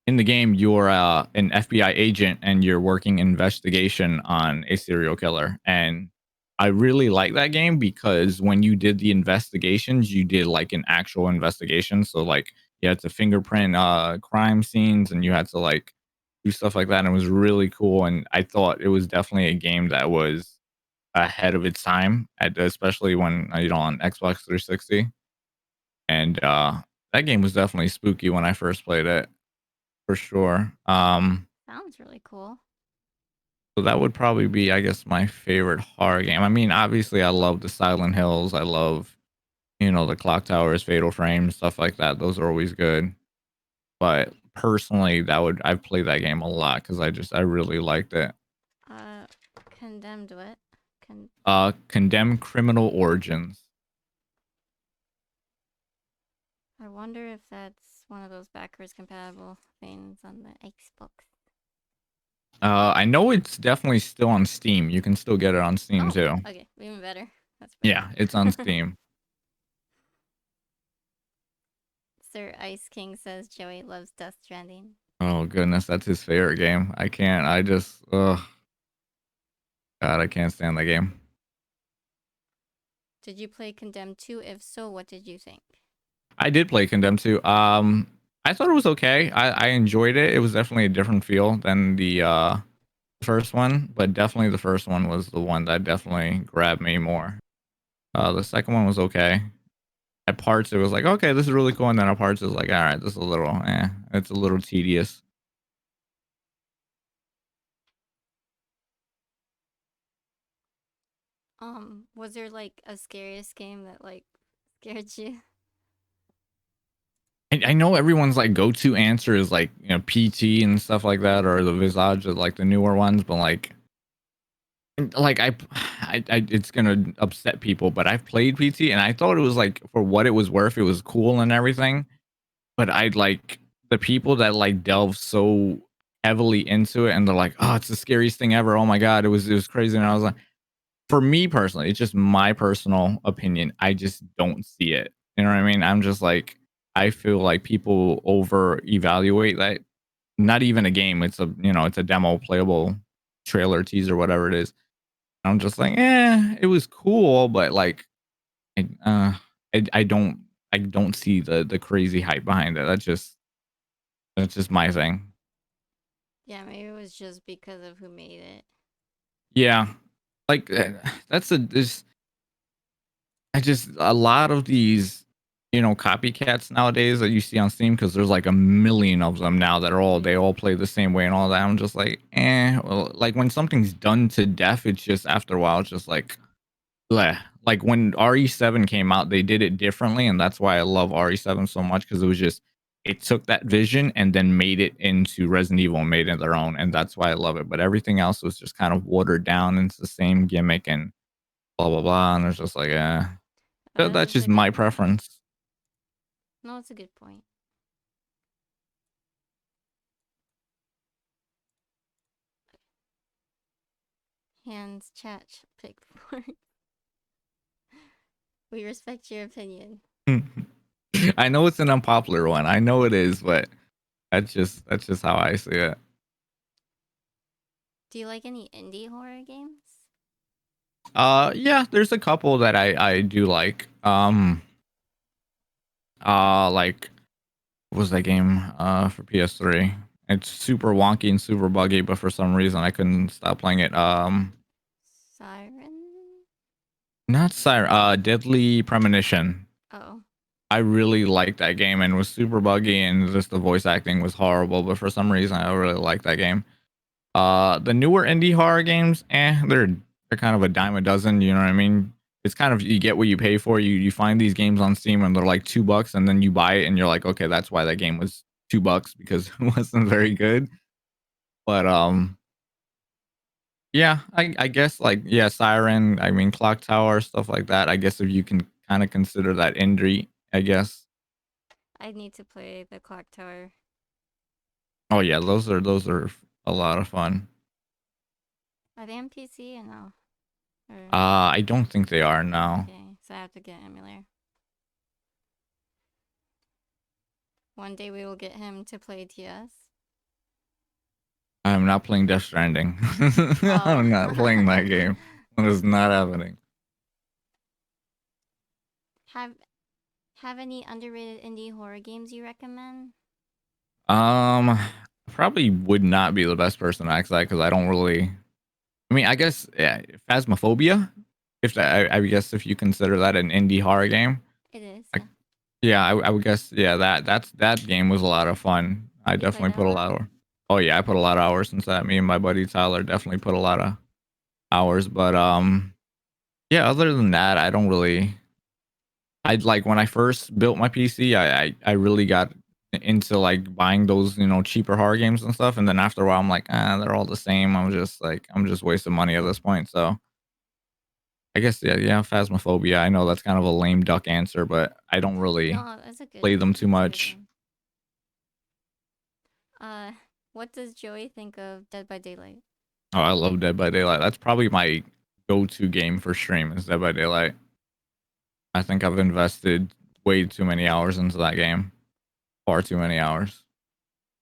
in the game. You're an FBI agent, and you're working investigation on a serial killer, and I really like that game because when you did the investigations, you did like an actual investigation. So like you had to fingerprint crime scenes and you had to like do stuff like that. And it was really cool. And I thought it was definitely a game that was ahead of its time, especially when on Xbox 360. And that game was definitely spooky when I first played it, for sure. Sounds really cool. So that would probably be, I guess, my favorite horror game. I mean, obviously, I love the Silent Hills. I love, the Clock Towers, Fatal Frame, stuff like that. Those are always good. But personally, I've played that game a lot because I really liked it. Condemned what? Condemned Criminal Origins. I wonder if that's one of those backwards compatible things on the Xbox. I know it's definitely still on Steam. You can still get it on Steam too. Okay, even better. That's better. Yeah, it's on Steam. Sir Ice King says Joey loves Death Stranding. Oh goodness, that's his favorite game. I can't. I just, God, I can't stand that game. Did you play Condemned 2? If so, what did you think? I did play Condemned 2. I thought it was okay. I enjoyed it. It was definitely a different feel than the first one, but definitely the first one was the one that definitely grabbed me more. The second one was okay. At parts, it was like, okay, this is really cool, and then at parts, it was like, all right, this is a little, it's a little tedious. Was there like a scariest game that like scared you? I know everyone's like go-to answer is like PT and stuff like that, or the Visage, like the newer ones, but like it's gonna upset people, but I've played PT and I thought it was like for what it was worth, it was cool and everything. But I like the people that like delve so heavily into it and they're like, oh, it's the scariest thing ever. Oh my god, it was crazy. And I was like, for me personally, it's just my personal opinion. I just don't see it. You know what I mean? I'm just like, I feel like people over evaluate that. Not even a game. It's it's a demo, playable trailer, teaser, whatever it is. I'm just like, it was cool, but like, I, uh, I don't see the crazy hype behind it. That's just my thing. Yeah, maybe it was just because of who made it. Yeah, like this. I just a lot of these, copycats nowadays that you see on Steam because there's like a million of them now that they all play the same way and all that. I'm just like, well, like when something's done to death, it's just after a while, it's just like, bleh. Like when RE7 came out, they did it differently, and that's why I love RE7 so much because it took that vision and then made it into Resident Evil and made it their own, and that's why I love it. But everything else was just kind of watered down, and it's the same gimmick and blah blah blah, and it's just like, that's That's just a good my point. preference. No, it's a good point. Hands chat pick for. We respect your opinion. I know it's an unpopular one. I know it is, but that's just how I see it. Do you like any indie horror games? Yeah, there's a couple that I do like. Like what was that game for PS3? It's super wonky and super buggy, but for some reason I couldn't stop playing it. Siren? Not Siren, Deadly Premonition. Oh. I really liked that game and it was super buggy and just the voice acting was horrible, but for some reason I really liked that game. The newer indie horror games, they're kind of a dime a dozen, you know what I mean? It's kind of you get what you pay for. You find these games on Steam and they're like $2 and then you buy it and you're like, okay, that's why that game was $2 because it wasn't very good. But yeah, I guess like yeah, Siren, I mean Clock Tower, stuff like that. I guess if you can kind of consider that indie, I guess. I need to play the Clock Tower. Oh yeah, those are a lot of fun. Are they on PC or no? Or... I don't think they are now. Okay, so I have to get emulator. One day we will get him to play TS. I'm not playing Death Stranding. Oh. I'm not playing that game. That is not happening. Have any underrated indie horror games you recommend? Probably would not be the best person to ask that because I don't really. I mean, I guess yeah, Phasmophobia. If that, I guess if you consider that an indie horror game, It is, like yeah. yeah, I would guess yeah that game was a lot of fun. I You played definitely that put a a lot? lot of. Oh yeah, I put a lot of hours into that. Me and my buddy Tyler definitely put a lot of hours. But yeah. Other than that, I don't really. I like when I first built my PC, I really got into like buying those cheaper horror games and stuff, and then after a while, I'm like, they're all the same. I'm just wasting money at this point. So I guess yeah, Phasmophobia. I know that's kind of a lame duck answer, but I don't really No, that's a good play them too that's a good much. game. Uh what does Joey think of Dead by Daylight? Oh, I love Dead by Daylight. That's probably my go-to game for stream is Dead by Daylight. I think I've invested way too many hours into that game. Far too many hours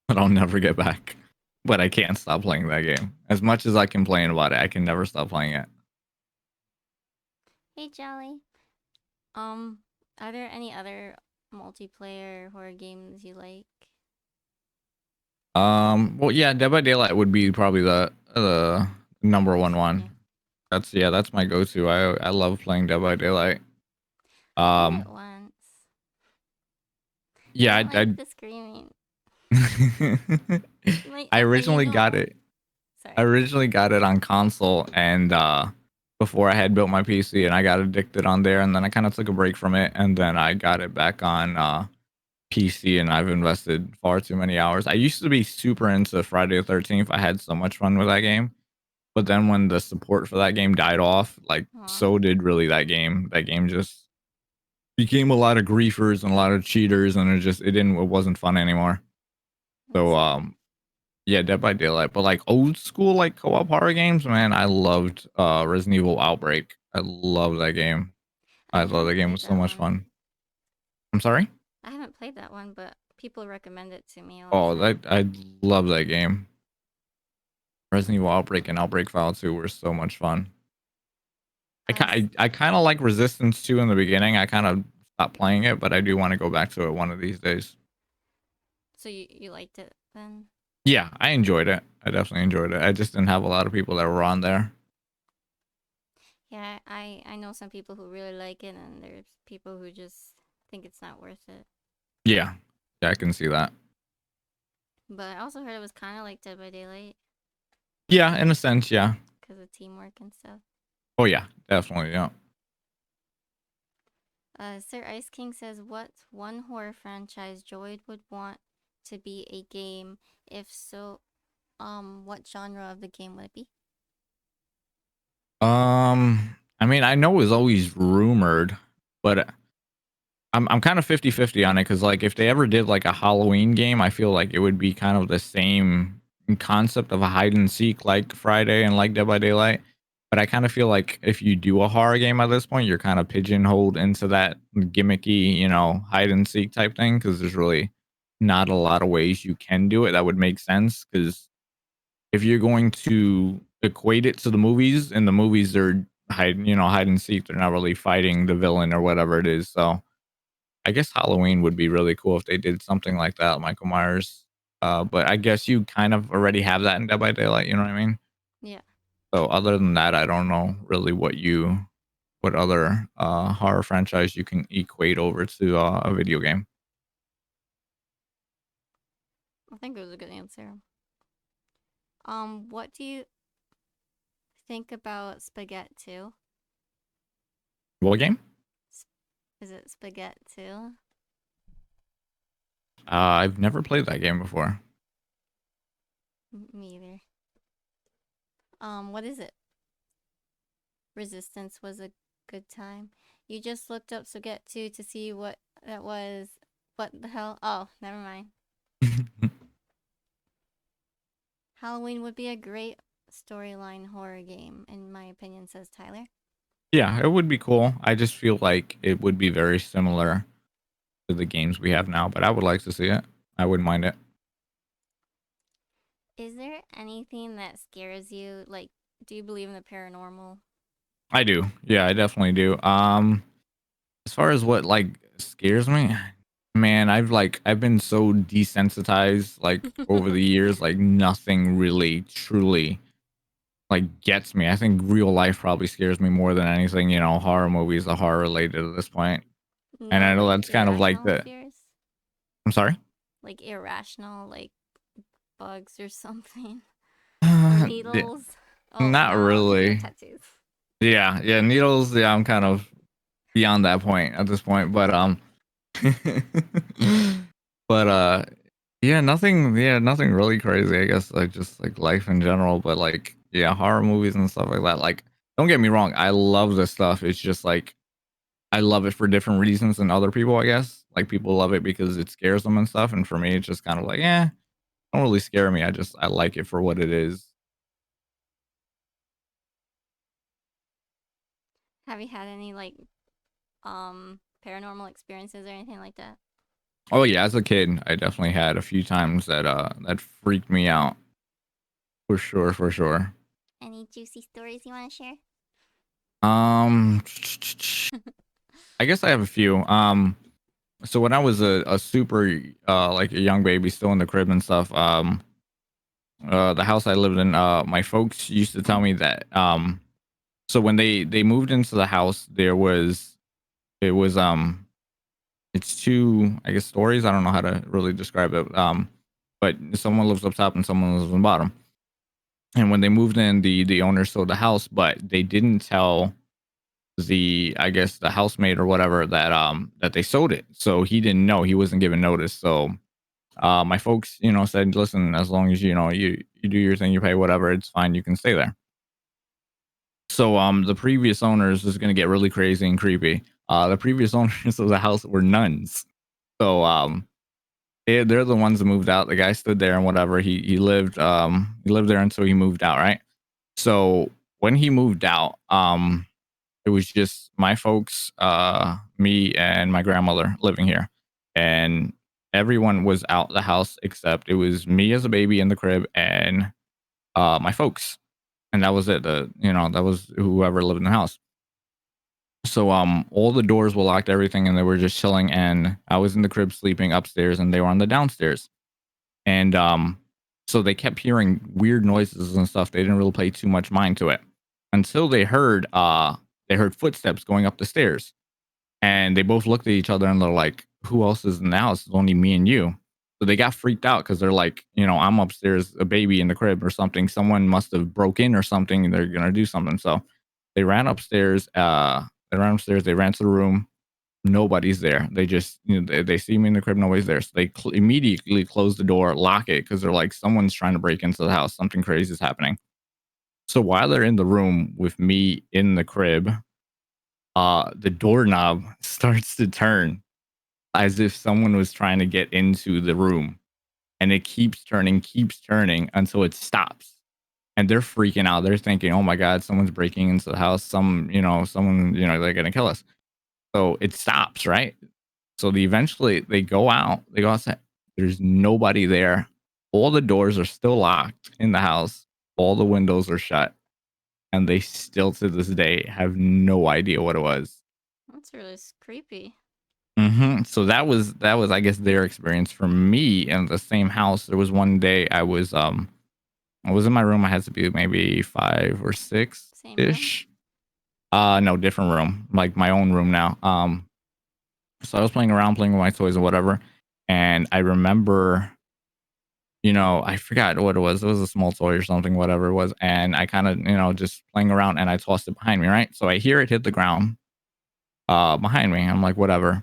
that I'll never get back. But I can't stop playing that game. As much as I complain about it, I can never stop playing it. Hey Jolly. Um, are there any other multiplayer horror games you like? Well, yeah, Dead by Daylight would be probably the number one. Yeah. That's my go-to. I love playing Dead by Daylight. I played it Um, once. I yeah, don't like the screaming. I But you originally got know, it. I sorry. originally got it on console and before I had built my PC and I got addicted on there and then I kind of took a break from it and then I got it back on PC and I've invested far too many hours. I used to be super into Friday the 13th. I had so much fun with that game. But then when the support for that game died off, like Aw, so did really that game. That game just became a lot of griefers and a lot of cheaters and it wasn't fun anymore. that's So sad. yeah, Dead by Daylight. But like old school like co-op horror games, man, I loved Resident Evil Outbreak. I love that game. I I thought that haven't game played was so that much one. fun. I'm sorry? I haven't played that one, but people recommend it to me all the Oh, that time. I love that game. Resident Evil Outbreak and Outbreak File 2 were so much fun. Uh, I kind of like Resistance 2 in the beginning. I kind of stopped playing it, but I do want to go back to it one of these days. so you liked it then? Yeah, I enjoyed it. I definitely enjoyed it. I just didn't have a lot of people that were on there. Yeah, I know some people who really like it, and there's people who just think it's not worth it. Yeah, yeah, I can see that. But I also heard it was kind of like Dead by Daylight Yeah, in a sense, yeah. because of teamwork and stuff. Oh yeah, definitely, yeah. Sir Ice King says, "What's one horror franchise Joy would want to be a game? If so, what genre of the game would it be?" I mean, I know it was always rumored, but I'm kind of 50-50 on it because like if they ever did like a Halloween game, I feel like it would be kind of the same concept of a hide and seek like Friday and like Dead by Daylight. But I kind of feel like if you do a horror game at this point, you're kind of pigeonholed into that gimmicky, hide and seek type thing because there's really not a lot of ways you can do it that would make sense. Because if you're going to equate it to the movies, in the movies they're hide and seek, they're not really fighting the villain or whatever it is. So I guess Halloween would be really cool if they did something like that, Michael Myers. But I guess you kind of already have that in Dead by Daylight. You know what I mean? Yeah, So other than that, I don't know really what other horror franchise you can equate over to a video game. I think it was a good answer. What do you think about Spaghetti 2? What game? Is it Spaghetti 2? I've never played that game before. Me either. What is it? Resistance was a good time. You just looked up Spaghetti 2 to see what that was. What the hell? Oh, never mind. Halloween would be a great storyline horror game, in my opinion, says Tyler. Yeah, it would be cool. I just feel like it would be very similar to the games we have now, but I would like to see it. I wouldn't mind it. Is there anything that scares you? Like, do you believe in the paranormal? I do. Yeah, I definitely do. As far as what like scares me, man, I've been so desensitized like over the years, like nothing really truly like gets me. I think real life probably scares me more than anything, horror movies are horror related at this point. And No, I know like that's kind of like irrational the fears, I'm sorry? like irrational, like bugs or something, or Yeah, needles. Oh not no, no really. tattoos. Yeah, yeah, needles, yeah, I'm kind of beyond that point at this point, but but nothing really crazy, I guess, like just like life in general, but like yeah, horror movies and stuff like that. Like don't get me wrong, I love this stuff. It's just like I love it for different reasons than other people, I guess. Like people love it because it scares them and stuff, and for me it's just kind of like, yeah, don't really scare me. I like it for what it is. Have you had any like paranormal experiences or anything like that? Oh yeah, as a kid, I definitely had a few times that freaked me out. For sure, for sure. Any juicy stories you want to share? Um I guess I have a few. So when I was a super like a young baby still in the crib and stuff, the house I lived in, my folks used to tell me that so when they moved into the house, it was it's two, I guess, stories. I don't know how to really describe it. But someone lives up top and someone lives on the bottom. And when they moved in, the owner sold the house, but they didn't tell the, I guess, the housemaid or whatever that they sold it. So he didn't know, he wasn't given notice. So my folks, said, listen, as long as you do your thing, you pay whatever, it's fine, you can stay there. So the previous owners, this is gonna get really crazy and creepy. The previous owners of the house were nuns. So they're the ones that moved out. The guy stood there and whatever. He lived there until he moved out, right? So when he moved out, it was just my folks, me and my grandmother living here. And everyone was out the house except it was me as a baby in the crib and my folks. And that was it. That was whoever lived in the house. So all the doors were locked, everything, and they were just chilling. And I was in the crib sleeping upstairs and they were on the downstairs. And so they kept hearing weird noises and stuff. They didn't really pay too much mind to it until they heard footsteps going up the stairs. And they both looked at each other and they're like, who else is in the house? It's only me and you. So they got freaked out because they're like, I'm upstairs, a baby in the crib or something. Someone must have broke in or something and they're gonna do something. So they ran upstairs, they ran to the room. Nobody's there. They just, they see me in the crib, nobody's there. So they immediately close the door, lock it, because they're like, someone's trying to break into the house. Something crazy is happening. So while they're in the room with me in the crib, the doorknob starts to turn as if someone was trying to get into the room. And it keeps turning until it stops. And they're freaking out. They're thinking, oh my God, someone's breaking into the house. Someone, they're going to kill us. So it stops, right? So eventually they go out. They go outside. There's nobody there. All the doors are still locked in the house. All the windows are shut. And they still to this day have no idea what it was. That's really creepy. So that was I guess their experience. For me in the same house, there was one day I was in my room. I had to be maybe 5 or 6 Same room? ish. No, different room, like my own room now. So I was playing around, playing with my toys or whatever, and I remember, I forgot what it was. It was a small toy or something, whatever it was, and I kind of, just playing around, and I tossed it behind me, right? So I hear it hit the ground, behind me. I'm like, whatever.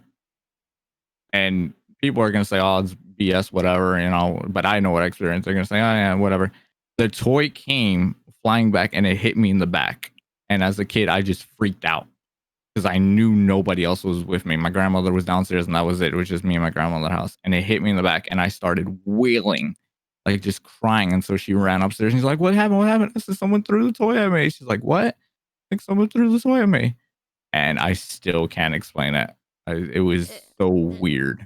And people are gonna say, "Oh, it's BS, whatever," But I know what I experienced. They're gonna say, "Oh yeah, whatever." The toy came flying back and it hit me in the back. And as a kid, I just freaked out because I knew nobody else was with me. My grandmother was downstairs, and that was it. It was just me and my grandmother's house. And it hit me in the back, and I started wailing, like just crying. And so she ran upstairs. And she's like, "What happened? What happened?" I said, "Someone threw the toy at me." She's like, "What?" Like someone threw the toy at me, and I still can't explain it. It was It, so did, weird.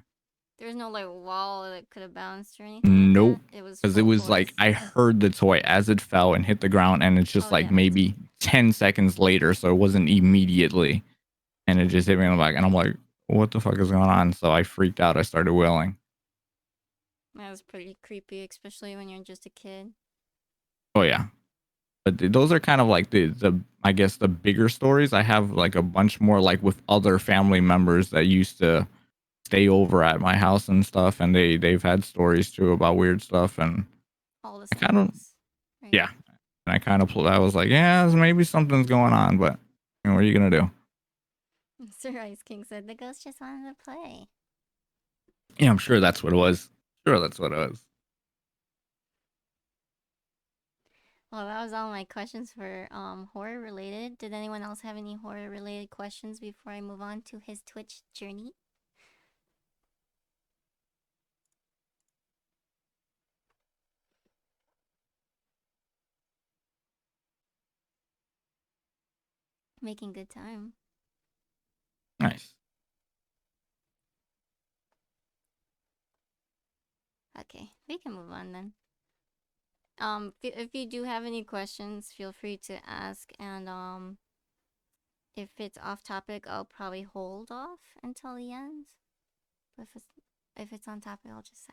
There was no like wall that could have bounced or anything Nope. like that. It was Because it full was like force. I heard the toy as it fell and hit the ground, and it's just Oh like yeah, me too. maybe 10 seconds later, so it wasn't immediately. And it just hit me in the back, and I'm like, what the fuck is going on? So I freaked out. I started wailing. That was pretty creepy, especially when you're just a kid. Oh yeah. But those are kind of like the I guess the bigger stories. I have like a bunch more like with other family members that used to stay over at my house and stuff, and they've had stories too about weird stuff, and All the I same kind of house. Right. yeah, and I kind of I was like, yeah, maybe something's going on, but what are you gonna do? Sir Ice King said the ghost just wanted to play. Yeah, I'm sure that's what it was. Sure, that's what it was. Well, that was all my questions for horror related. Did anyone else have any horror related questions before I move on to his Twitch journey? Making good time. Nice. Okay, we can move on then. If you do have any questions, feel free to ask, and if it's off topic, I'll probably hold off until the end. But if it's on topic, I'll just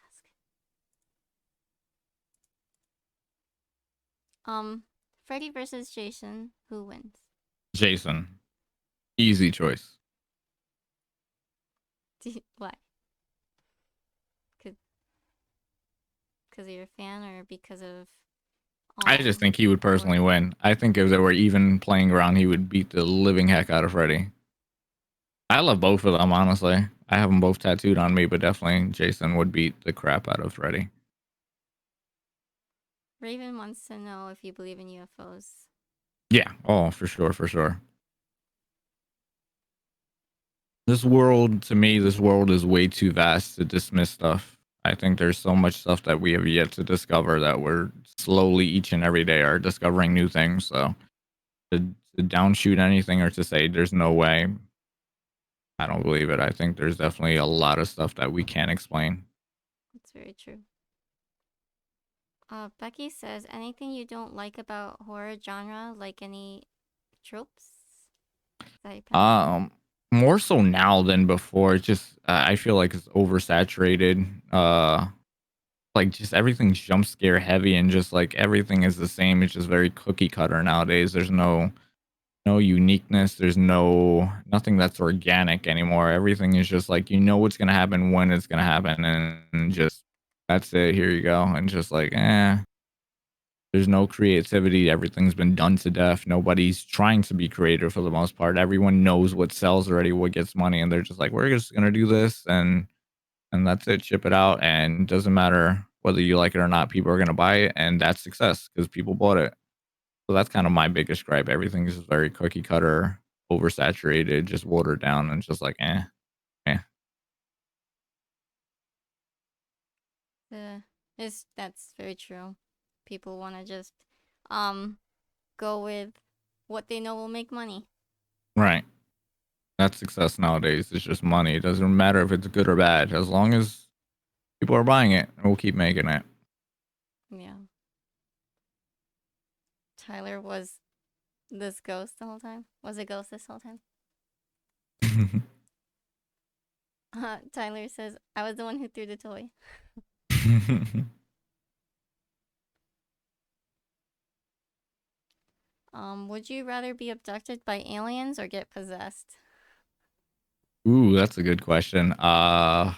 ask. Freddy versus Jason, who wins? Jason, easy choice. Why? Because you're a fan, or because of I just think he would personally win. I think if they were even playing around, he would beat the living heck out of Freddy. I love both of them, honestly. I have them both tattooed on me, but definitely Jason would beat the crap out of Freddy. Raven wants to know if you believe in UFOs. Yeah. Oh, for sure, for sure. This world, to me, this world is way too vast to dismiss stuff. I think there's so much stuff that we have yet to discover that we're slowly each and every day are discovering new things. So to downshoot anything or to say there's no way, I don't believe it. I think there's definitely a lot of stuff that we can't explain. That's very true. Becky says, anything you don't like about horror genre, like any tropes? Is that you pronounce More so now than before. It's just I feel like it's oversaturated. Like just everything's jump scare heavy and just like everything is the same. It's just very cookie cutter nowadays. There's no uniqueness. There's nothing that's organic anymore. Everything is just like you know what's gonna happen when it's gonna happen, and just that's it. Here you go, and just like there's no creativity. Everything's been done to death. Nobody's trying to be creative for the most part. Everyone knows what sells already, what gets money, and they're just like, we're just gonna do this, and that's it. Ship it out, and doesn't matter whether you like it or not. People are gonna buy it, and that's success because people bought it. So that's kind of my biggest gripe. Everything is just very cookie cutter, oversaturated, just watered down, and just like eh. that's very true. People want to just um go with what they know will make money. Right. That's success nowadays. It's just money. It doesn't matter if it's good or bad. As long as people are buying it, we'll keep making it. Yeah. Tyler was this ghost the whole time? Was a ghost this whole time? Tyler says, I was the one who threw the toy. Would you rather be abducted by aliens or get possessed? Ooh, that's a good question. I'd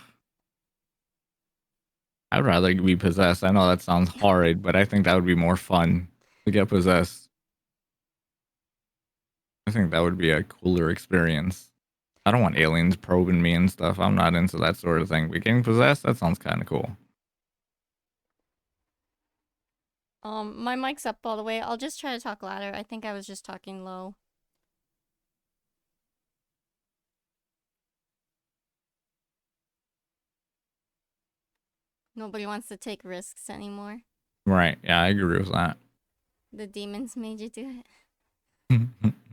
rather be possessed. I know that sounds horrid, but I think that would be more fun to get possessed. I think that would be a cooler experience. I don't want aliens probing me and stuff. I'm not into that sort of thing. But getting possessed, that sounds kind of cool. My mic's up all the way. I'll just try to talk louder. I think I was just talking low. Nobody wants to take risks anymore. Right. Yeah, I agree with that. The demons made you do it.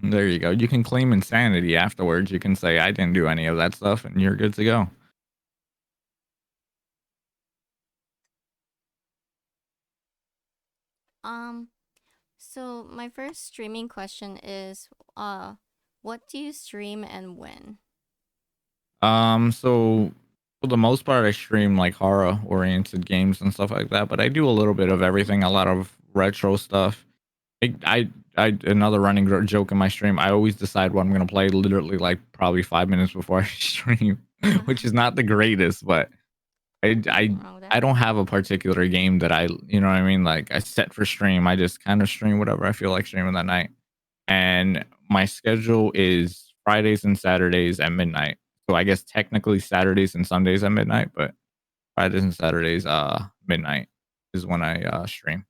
There you go. You can claim insanity afterwards. You can say, I didn't do any of that stuff, and you're good to go. So my first streaming question is, what do you stream and when? So for the most part, I stream like horror oriented games and stuff like that, but I do a little bit of everything, a lot of retro stuff. Another running joke in my stream. I always decide what I'm gonna play literally like probably 5 minutes before I stream, which is not the greatest, but I I Nothing wrong with I that. don't have a particular game that you know what I mean, like I set for stream. I just kind of stream whatever I feel like streaming that night. And my schedule is Fridays and Saturdays at midnight. So I guess technically Saturdays and Sundays at midnight, but Fridays and Saturdays midnight is when I stream.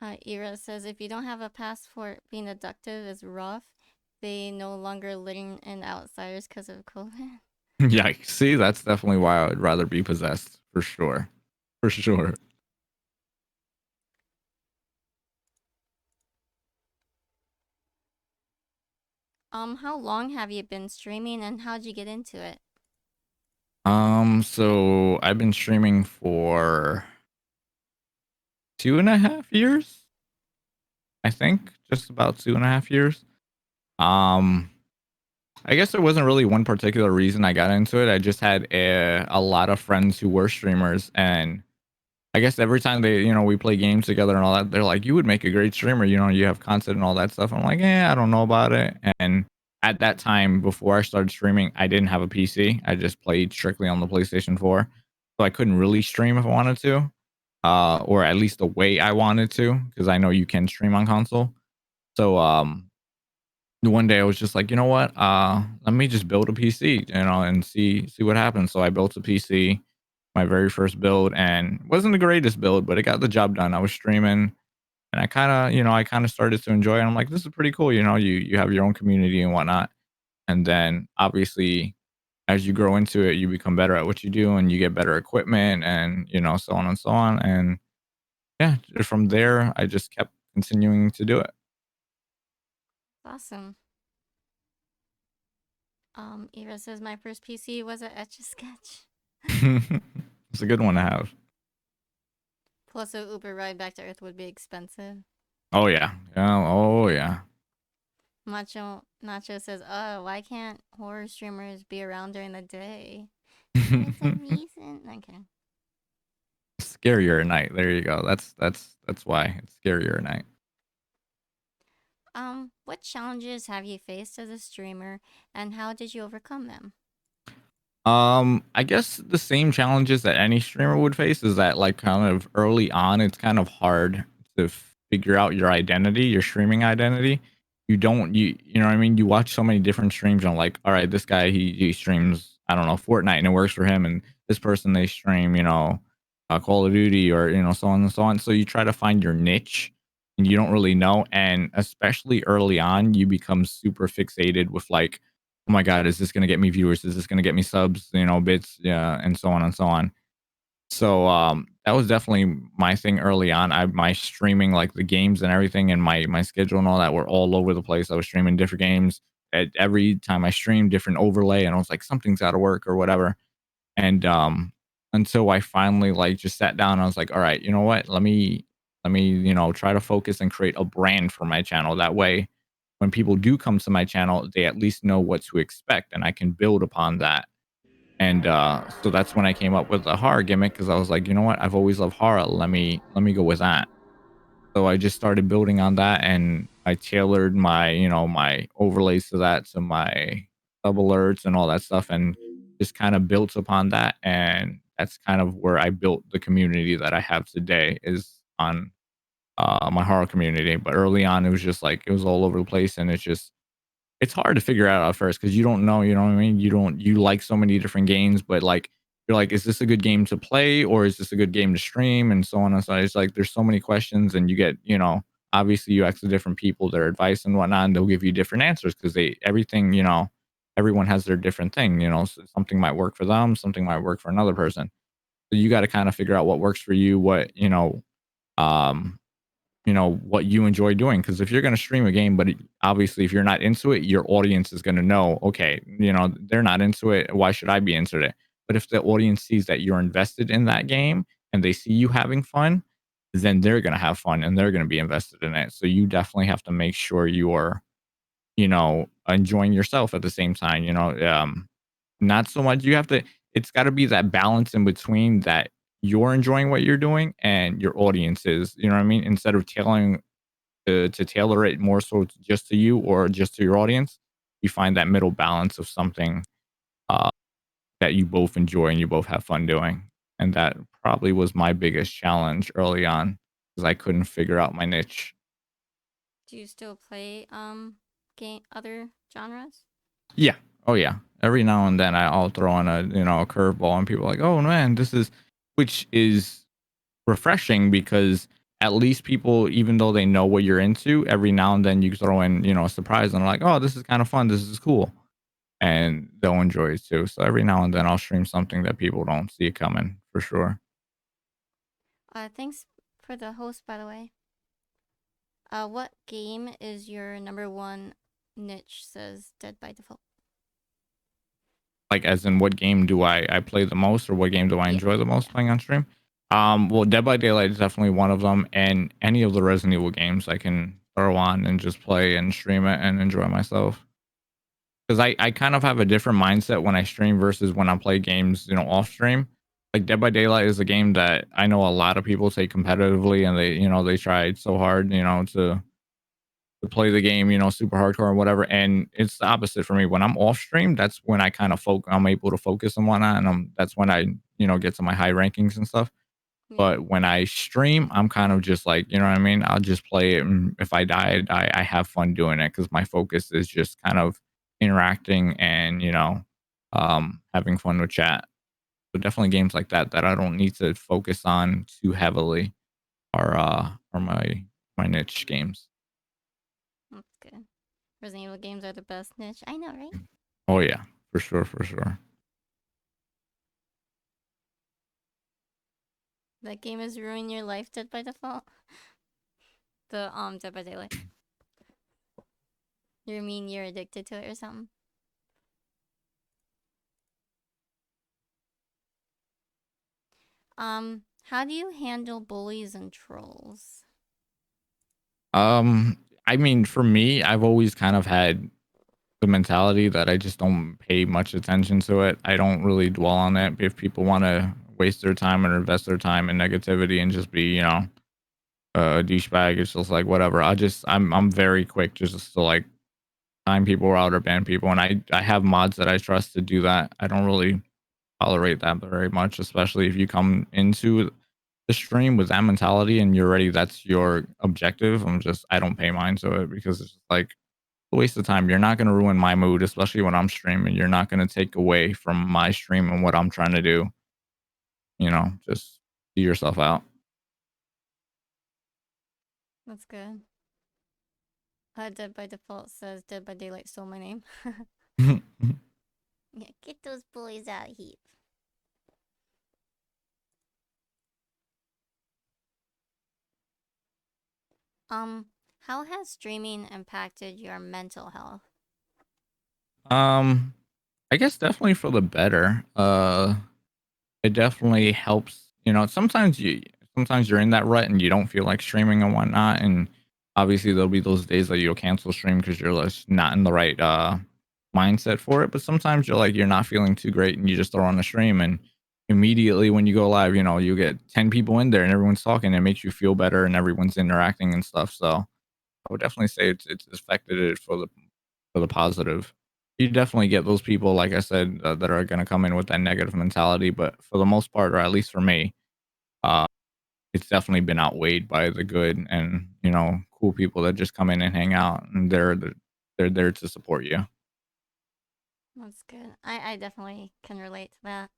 Ira says if you don't have a passport, being abducted is rough. They no longer letting in outsiders because of COVID. Yikes. See, that's definitely why I would rather be possessed for sure. For sure. How long have you been streaming and how'd you get into it? So I've been streaming for 2.5 years, I think. Just about 2.5 years. Um I guess there wasn't really one particular reason I got into it. I just had a lot of friends who were streamers, and I guess every time we play games together and all that, they're like, "You would make a great streamer. You have content and all that stuff." I'm like, "Yeah, I don't know about it." And at that time, before I started streaming, I didn't have a PC. I just played strictly on the PlayStation 4, so I couldn't really stream if I wanted to, or at least the way I wanted to, because I know you can stream on console. So, one day I was just like, you know what? Let me just build a PC, and see what happens. So I built a PC, my very first build, and it wasn't the greatest build, but it got the job done. I was streaming, and I kind of started to enjoy it. I'm like, this is pretty cool. You have your own community and whatnot. And then obviously, as you grow into it, you become better at what you do, and you get better equipment, and so on and so on. And yeah, from there, I just kept continuing to do Awesome. Ira says my first PC was a Etch a Sketch. it. It's a good one to have. Plus, a Uber ride back to Earth would be expensive. Oh yeah. Yeah. Oh yeah. Macho Nacho says, "Oh, why can't horror streamers be around during the day? There's a reason." Okay. Scarier at night. There you go. That's why it's scarier at night. What challenges have you faced as a streamer, and how did you overcome them? I guess the same challenges that any streamer would face is that like kind of early on, it's kind of hard to figure out your identity, your streaming identity. You know what I mean? You watch so many different streams and like, all right, this guy he streams, I don't know, Fortnite and it works for him, and this person they stream, Call of Duty or so on and so on. So you try to find your niche and you don't really know. And especially early on, you become super fixated with like, oh my god, is this going to get me viewers, is this going to get me subs, bits, yeah, and so on and so on. So that was definitely my thing early on. My streaming, like the games and everything, and my schedule and all that were all over the place. I was streaming different games at every time I streamed, different overlay, and I was like, something's out of work or whatever. And until I finally like just sat down, I was like, all right, you know what, let me try to focus and create a brand for my channel. That way when people do come to my channel, they at least know what to expect and I can build upon that. And so that's when I came up with the horror gimmick, because I was like, you know what, I've always loved horror, let me go with that. So I just started building on that, and I tailored my overlays to that, to my sub alerts and all that stuff, and just kind of built upon that. And that's kind of where I built the community that I have today, is on my horror community. But early on, it was just like it was all over the place, and it's hard to figure out at first because you don't know, you know what I mean? You like so many different games, but like you're like, is this a good game to play or is this a good game to stream? And so on and so on. It's like there's so many questions, and you get, obviously you ask the different people their advice and whatnot, and they'll give you different answers because everything, everyone has their different thing, so something might work for them, something might work for another person. So you got to kind of figure out what works for you, um, what you enjoy doing, because if you're going to stream a game but obviously if you're not into it, your audience is going to know, okay, they're not into it, why should I be into it? But if the audience sees that you're invested in that game and they see you having fun, then they're gonna have fun and they're gonna be invested in it. So you definitely have to make sure you are, enjoying yourself at the same time. Not so much. You have to. It's got to be that balance in between that you're enjoying what you're doing and your audience is. You know what I mean? Instead of tailoring to tailor it more so just to you or just to your audience, you find that middle balance of something uh, that you both enjoy and you both have fun doing. And that probably was my biggest challenge early on because I couldn't figure out my niche. Do you still play game other genres? Yeah. Oh yeah. Every now and then I'll throw in a curveball and people are like, oh man, which is refreshing because at least people, even though they know what you're into, every now and then you throw in, a surprise and they're like, oh, this is kind of fun. This is cool. And they'll enjoy it too. So every now and then I'll stream something that people don't see it coming for sure. Thanks for the host, by the way. What game is your number one niche? Says Dead by Default. Like as in what game do I play the most or what game do I Yeah, enjoy the most yeah. playing on stream? Well, Dead by Daylight is definitely one of them, and any of the Resident Evil games I can throw on and just play and stream it and enjoy myself. Because I kind of have a different mindset when I stream versus when I play games, off stream. Like Dead by Daylight is a game that I know a lot of people take competitively, and they tried so hard, to play the game, super hardcore and whatever. And it's the opposite for me. When I'm off stream, that's when I kind of I'm able to focus and whatnot, and that's when I get to my high rankings and stuff. Yeah, But when I stream, I'm kind of just like, you know what I mean? I'll just play it. And if I die, I die. I have fun doing it because my focus is just kind of interacting and, having fun with chat. So definitely games like that I don't need to focus on too heavily are my niche games. that's good. Resident Evil games are the best niche. I know, right? Oh yeah, for sure, for sure. That game has ruined your life, Dead by Default. The Dead by Daylight. You mean you're addicted to it or something? How do you handle bullies and trolls? I mean, for me, I've always kind of had the mentality that I just don't pay much attention to it. I don't really dwell on it. If people want to waste their time and invest their time in negativity and just be, a douchebag, it's just like whatever. I'm very quick just to like time people out or ban people, and I have mods that I trust to do that. I don't really tolerate that very much, especially if you come into the stream with that mentality and you're ready. That's your objective. I don't pay mind to it because it's just like a waste of time. You're not going to ruin my mood, especially when I'm streaming. You're not going to take away from my stream and what I'm trying to do. Just see yourself out. That's good. Dead by Default says Dead by Daylight stole my name. Yeah, get those bullies out, Heap. How has streaming impacted your mental health? um, I guess definitely for the better. It definitely helps. Sometimes you're in that rut and you don't feel like streaming and whatnot. And obviously there'll be those days that you'll cancel stream because you're just not in the right mindset for it. But sometimes you're not feeling too great and you just throw on a stream and immediately when you go live, you get 10 people in there and everyone's talking. It makes you feel better and everyone's interacting and stuff. So I would definitely say it's affected it for the positive. You definitely get those people, like I said, that are going to come in with that negative mentality. But for the most part, or at least for me, uh, it's definitely been outweighed by the good and cool people that just come in and hang out, and they're there to support you. That's good. I definitely can relate to that.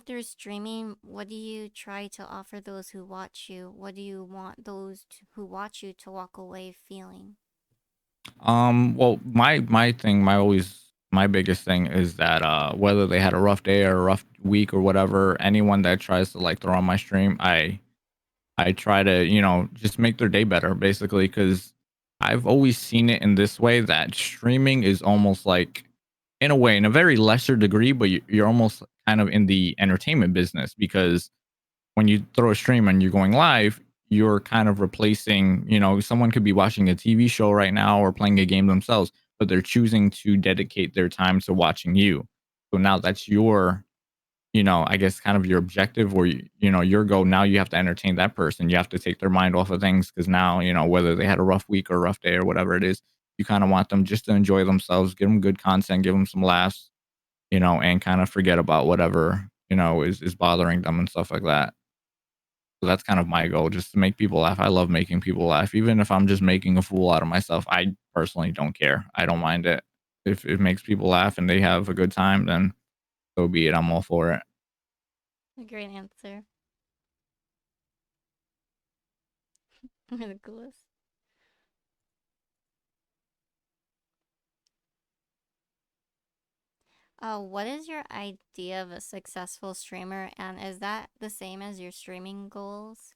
Through streaming, what do you try to offer those who watch you? What do you want who watch you to walk away feeling? Well, my biggest thing is that whether they had a rough day or a rough week or whatever, anyone that tries to like throw on my stream, I try to, just make their day better basically because I've always seen it in this way that streaming is almost like in a way, in a very lesser degree, but you're almost kind of in the entertainment business because when you throw a stream and you're going live, you're kind of replacing, someone could be watching a TV show right now or playing a game themselves, but they're choosing to dedicate their time to watching you. So now that's your, I guess kind of your objective or, your goal. Now you have to entertain that person. You have to take their mind off of things because now, whether they had a rough week or a rough day or whatever it is, you kind of want them just to enjoy themselves, give them good content, give them some laughs, and kind of forget about whatever, is bothering them and stuff like that. So that's kind of my goal, just to make people laugh. I love making people laugh. Even if I'm just making a fool out of myself, I personally don't care. I don't mind it. If it makes people laugh and they have a good time, then so be it. I'm all for it. A great answer. The coolest. What is your idea of a successful streamer, and is that the same as your streaming goals?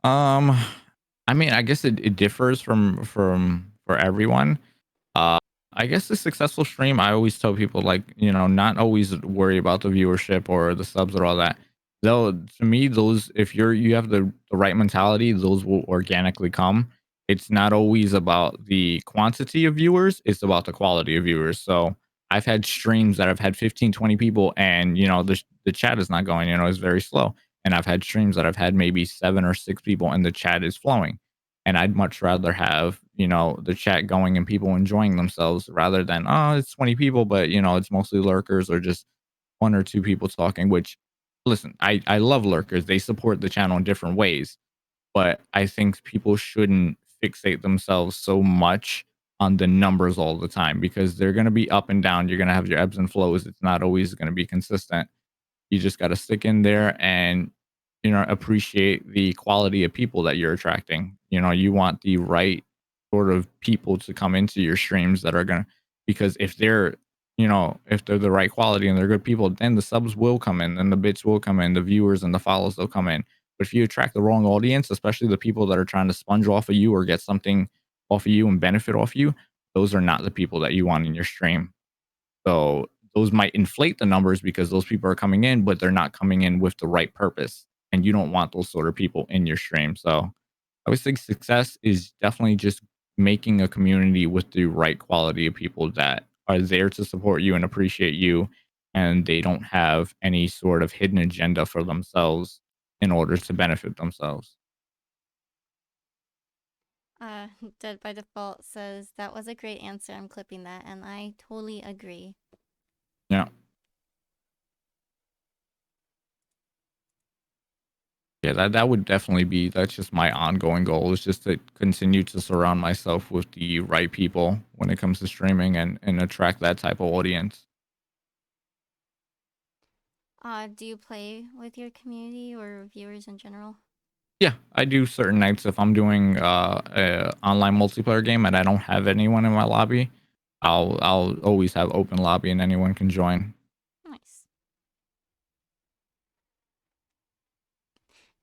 Um, I mean, I guess it differs from for everyone. Uh, I guess the successful stream, I always tell people like, not always worry about the viewership or the subs or all that. Though to me, those if you have the right mentality, those will organically come. It's not always about the quantity of viewers, it's about the quality of viewers. So I've had streams that I've had 15, 20 people and the chat is not going, it's very slow. And I've had streams that I've had maybe 7 or 6 people and the chat is flowing and I'd much rather have, the chat going and people enjoying themselves rather than, oh, it's 20 people, but it's mostly lurkers or just 1 or 2 people talking, which listen, I love lurkers. They support the channel in different ways, but I think people shouldn't fixate themselves so much on the numbers all the time because they're going to be up and down. You're going to have your ebbs and flows. It's not always going to be consistent. You just got to stick in there and appreciate the quality of people that you're attracting. You want the right sort of people to come into your streams that are going to, because if they're the right quality and they're good people, then the subs will come in and the bits will come in, the viewers and the follows will come in. But if you attract the wrong audience, especially the people that are trying to sponge off of you or get something off of you and benefit off you, those are not the people that you want in your stream. So those might inflate the numbers because those people are coming in, but they're not coming in with the right purpose. And you don't want those sort of people in your stream. So I always think success is definitely just making a community with the right quality of people that are there to support you and appreciate you. And they don't have any sort of hidden agenda for themselves in order to benefit themselves. Dead by Default says that was a great answer. I'm clipping that, and I totally agree. Yeah. Yeah, that would definitely be that's just my ongoing goal is just to continue to surround myself with the right people when it comes to streaming and attract that type of audience. Do you play with your community or viewers in general? Yeah, I do certain nights if I'm doing a online multiplayer game and I don't have anyone in my lobby, I'll always have open lobby and anyone can join. Nice.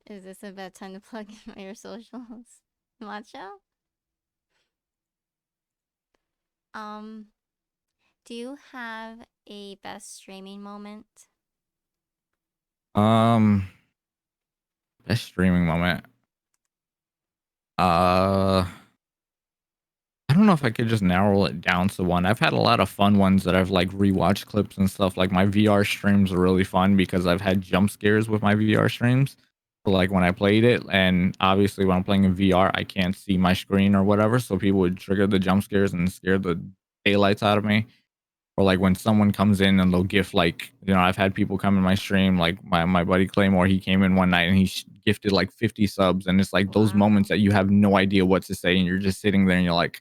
Is this a bad time to plug in your socials? Macho? Um, do you have a best streaming moment? Um, best streaming moment. Uh I don't know if I could just narrow it down to one. I've had a lot of fun ones that I've like rewatched clips and stuff. Like my VR streams are really fun because I've had jump scares with my VR streams. So like when I played it, and obviously when I'm playing in VR, I can't see my screen or whatever. So people would trigger the jump scares and scare the daylights out of me. Or like when someone comes in and they'll gift like, I've had people come in my stream, like my buddy Claymore, he came in one night and gifted like 50 subs. And it's like those Wow. moments that you have no idea what to say and you're just sitting there and you're like,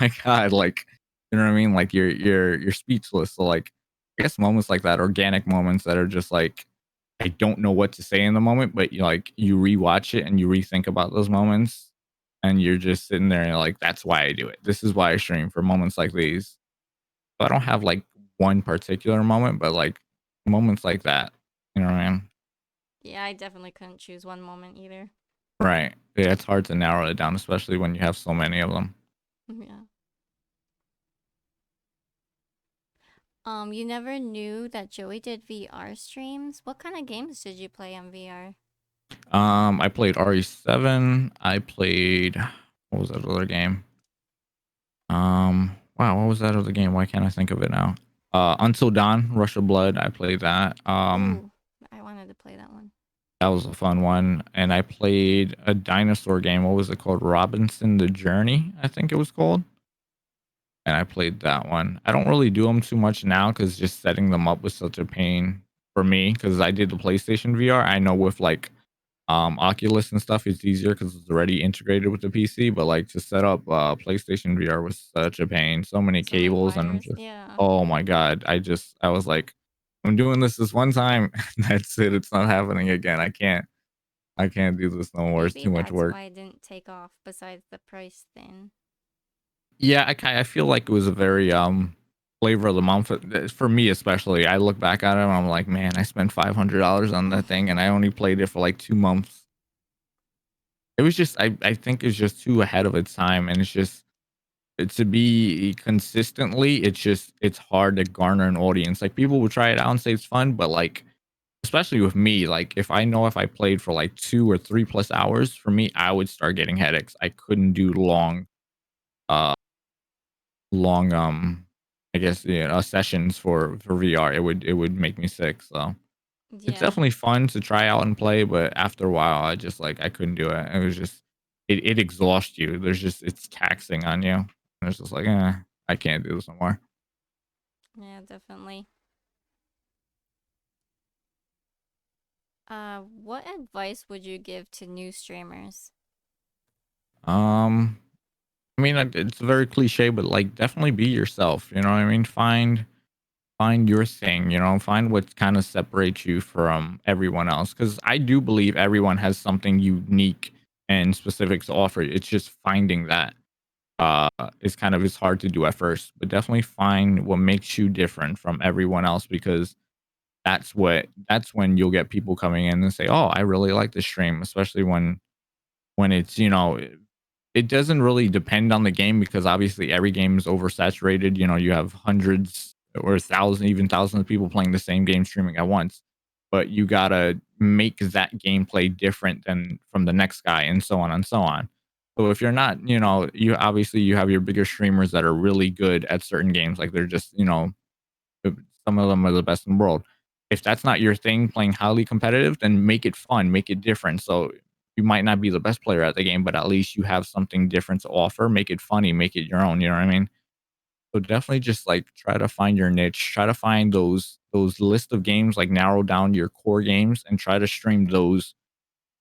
my god, like you know what I mean, like you're speechless. So like I guess moments like that, organic moments that are just like I don't know what to say in the moment, but you rewatch it and you rethink about those moments and you're just sitting there and you're like, that's why I do it, this is why I stream, for moments like these. So I don't have like one particular moment, but like moments like that, you know what I mean? Yeah, I definitely couldn't choose one moment either. Right, yeah, it's hard to narrow it down, especially when you have so many of them. Yeah. You never knew that Joey did VR streams. What kind of games did you play on VR? I played RE7. I played what was that other game? Wow, what was that other game? Why can't I think of it now? Until Dawn, Rush of Blood. I played that. Ooh, I wanted to play that one. That was a fun one. And I played a dinosaur game. What was it called? Robinson the Journey, I think it was called. And I played that one. I don't really do them too much now because just setting them up was such a pain for me because I did the PlayStation VR. I know with like Oculus and stuff, it's easier because it's already integrated with the PC. But like to set up PlayStation VR was such a pain. So many So many cables and I'm wires. just Yeah. oh my god. I was like, I'm doing this one time. That's it. It's not happening again. I can't do this no more. It's Maybe too much that's work. why it didn't take off. Besides the price thing. Yeah, I feel like it was a very flavor of the month for me especially. I look back at it and I'm like, man, I spent $500 on that thing and I only played it for like 2 months. It was just I think it's just too ahead of its time and it's just to be consistently it's hard to garner an audience. Like people will try it out and say it's fun, but like especially with me, like if I played for like 2 or 3 plus hours, for me, I would start getting headaches. I couldn't do uh long I guess yeah sessions for VR. It would make me sick. So it's Yeah. definitely fun to try out and play, but after a while, I just like I couldn't do it. It was just it exhausts you. There's just it's taxing on you. And it's just like I can't do this no more. Yeah, definitely. What advice would you give to new streamers? Um, I mean it's very cliche, but like definitely be yourself. You know what I mean? Find your thing, you know, find what kind of separates you from everyone else. Because I do believe everyone has something unique and specific to offer. It's just finding that is kind of is hard to do at first, but definitely find what makes you different from everyone else because that's when you'll get people coming in and say, "Oh, I really like this stream," especially when it's it doesn't really depend on the game because obviously every game is oversaturated. You know, you have hundreds or thousands, even thousands of people playing the same game streaming at once. But you gotta make that gameplay different than from the next guy, and so on and so on. So if you're not, you obviously you have your bigger streamers that are really good at certain games, like they're just, some of them are the best in the world. If that's not your thing, playing highly competitive, then make it fun, make it different. So you might not be the best player at the game, but at least you have something different to offer. Make it funny, make it your own. You know what I mean? So definitely just like try to find your niche, try to find those list of games, like narrow down your core games and try to stream those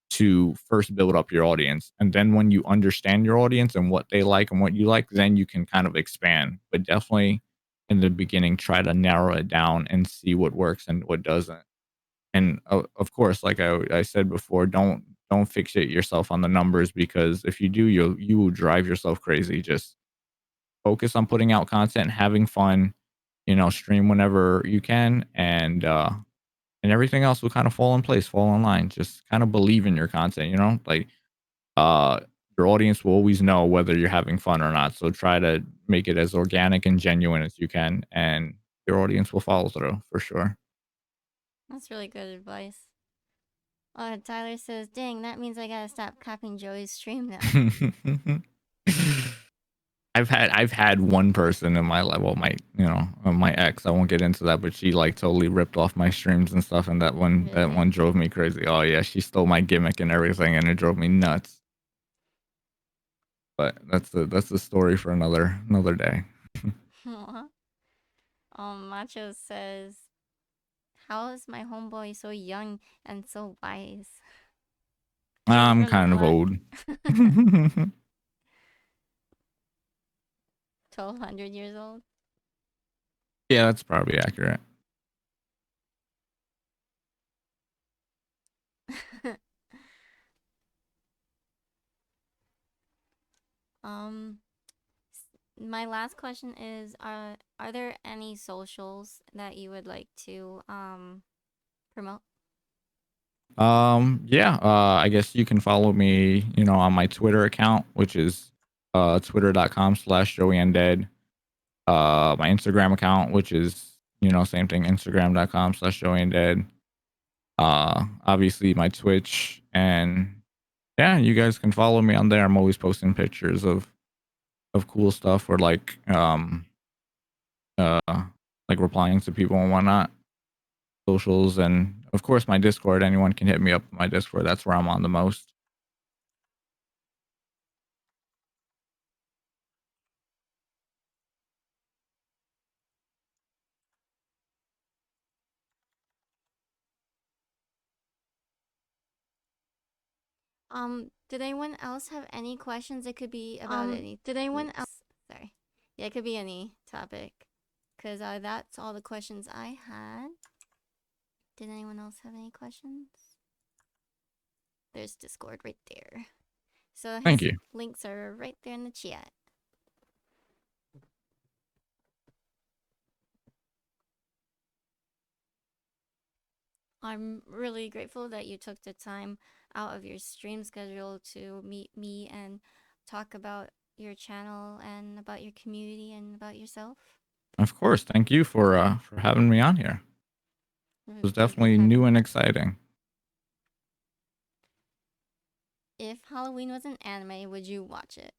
to first build up your audience. And then when you understand your audience and what they like and what you like, then you can kind of expand. But definitely in the beginning, try to narrow it down and see what works and what doesn't. And of course, like I said before, don't fixate yourself on the numbers because if you do, you will drive yourself crazy. Just focus on putting out content, having fun, stream whenever you can, and everything else will kind of fall in place, fall in line. Just kind of believe in your content, like uh your audience will always know whether you're having fun or not. So try to make it as organic and genuine as you can, and your audience will follow through for sure. That's really good advice. Tyler says, "Dang, that means I gotta stop copying Joey's stream now." I've had one person in my life, well, my ex. I won't get into that, but she like totally ripped off my streams and stuff, and that one Really? drove me crazy. Oh yeah, she stole my gimmick and everything, and it drove me nuts. But that's the story for another day. Macho says, "How is my homeboy so young and so wise? Young I'm from kind of what? old. 1200 years old?" Yeah, that's probably accurate. um, my last question is, are there any socials that you would like to promote? Yeah, I guess you can follow me, on my Twitter account, which is twitter.com/JoeyUndead. My Instagram account, which is Same thing, Instagram.com/JoeyUndead. Obviously my Twitch, and yeah, you guys can follow me on there. I'm always posting pictures of cool stuff, or uh like replying to people and whatnot. Socials, and of course my Discord. Anyone can hit me up on my Discord. That's where I'm on the most. Did anyone else have any questions? It could be about any. Did anyone else? Sorry. Yeah, it could be any topic. Because that's all the questions I had. Did anyone else have any questions? There's Discord right there. So Thank his you. links are right there in the chat. I'm really grateful that you took the time out of your stream schedule to meet me and talk about your channel and about your community and about yourself. Of course. Thank you for having me on here. It was definitely new and exciting. If Halloween was an anime, would you watch it?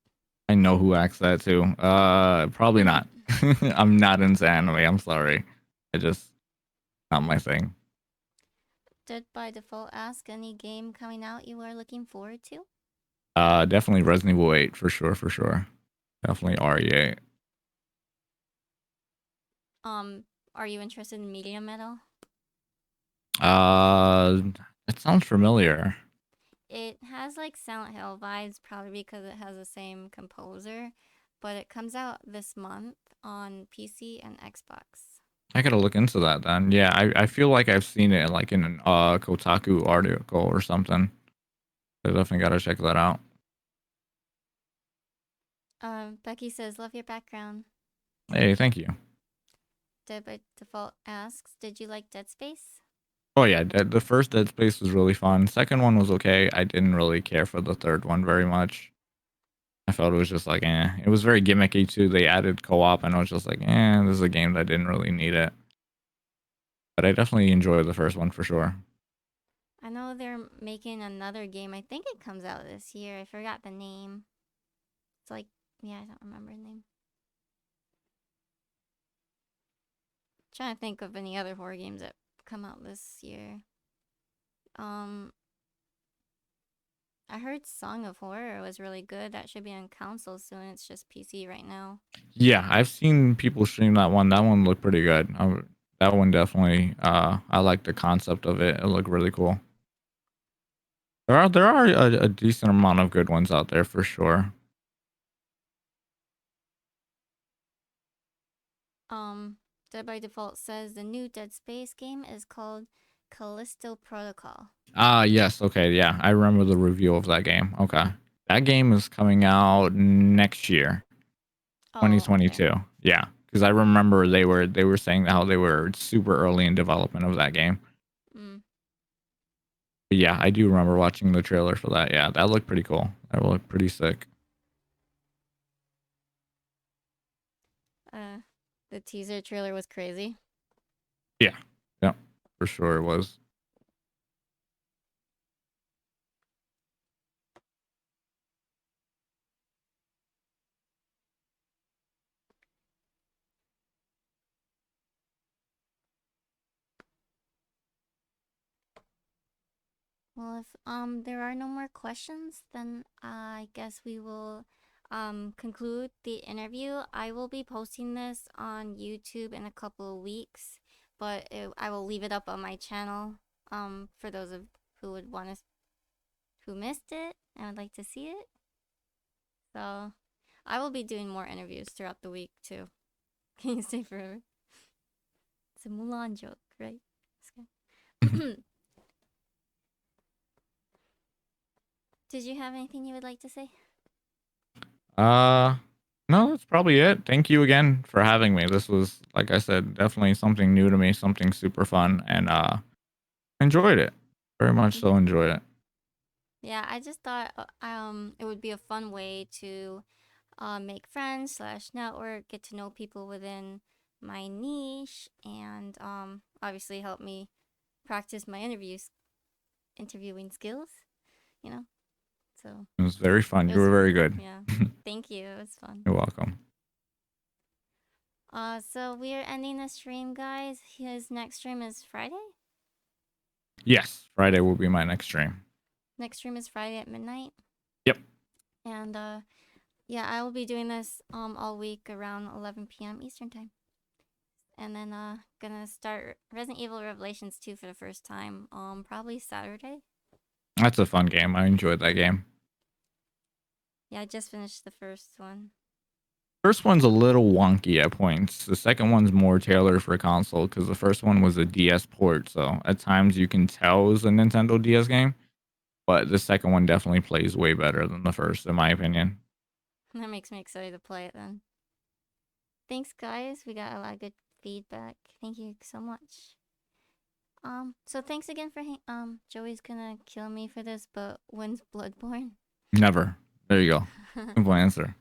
I know who acts that too. Probably not. I'm not into anime. I'm sorry. I just not my thing. Did by default ask any game coming out you are looking forward to? Definitely Resident Evil 8 for sure, for sure. Definitely RE8. Are you interested in Media Metal? Uh, it sounds familiar. It has like Silent Hill vibes, probably because it has the same composer, but it comes out this month on PC and Xbox. I gotta look into that then. Yeah, I feel like I've seen it like in an Kotaku article or something. I definitely gotta check that out. Becky says, love your background. Hey, thank you. Dead by Default asks, did you like Dead Space? Oh yeah, the first Dead Space was really fun. Second one was okay. I didn't really care for the third one very much. I felt it was just like, eh. It was very gimmicky too. They added co-op, and I was just like, eh, this is a game that didn't really need it. But I definitely enjoyed the first one for sure. I know they're making another game. I think it comes out this year. I forgot the name. It's like, yeah, I don't remember the name. Trying to think of any other horror games that come out this year. I heard Song of Horror was really good. That should be on console soon. It's just PC right now. Yeah, I've seen people stream that one. That one looked pretty good. That one definitely. I like the concept of it. It looked really cool. There are a decent amount of good ones out there for sure. Dead by Default says the new Dead Space game is called Callisto Protocol. Ah, yes. Okay, yeah, I remember the review of that game. Okay, that game is coming out next year, 2022. Okay. Yeah, because I remember they were saying how they were super early in development of that game. But yeah, I do remember watching the trailer for that. Yeah, that looked pretty cool. That looked pretty sick. The teaser trailer was crazy. Yeah, yeah, for sure it was. Well, if there are no more questions, then I guess we will conclude the interview. I will be posting this on YouTube in a couple of weeks, but I will leave it up on my channel for those of who would want to who missed it and would like to see it. So I will be doing more interviews throughout the week too. Can you stay forever? It's a Mulan joke, right? Did you have anything you would like to say? No, that's probably it. Thank you again for having me. This was, like I said, definitely something new to me, something super fun, and enjoyed it. Very much so enjoyed it. Yeah, I just thought it would be a fun way to make friends / network, get to know people within my niche and obviously help me practice my interviewing skills, you know. So It was very fun. it You was were very good. yeah. Thank you. It was fun. You're welcome. So we are ending the stream, guys. His next stream is Friday. Yes, Friday will be my next stream. Next stream is Friday at midnight. Yep. And yeah, I will be doing this all week around 11 p.m. Eastern time. And then gonna start Resident Evil Revelations 2 for the first time probably Saturday. That's a fun game. I enjoyed that game. Yeah, I just finished the first one. First one's a little wonky at points. The second one's more tailored for console because the first one was a DS port. So at times you can tell it was a Nintendo DS game, but the second one definitely plays way better than the first, in my opinion. That makes me excited to play it then. Thanks, guys. We got a lot of good feedback. Thank you so much. So thanks again for Joey's gonna kill me for this, but when's Bloodborne? Never. There you go. Simple answer.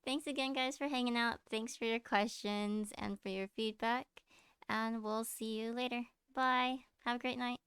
Thanks again, guys, for hanging out. Thanks for your questions and for your feedback. And we'll see you later. Bye. Have a great night.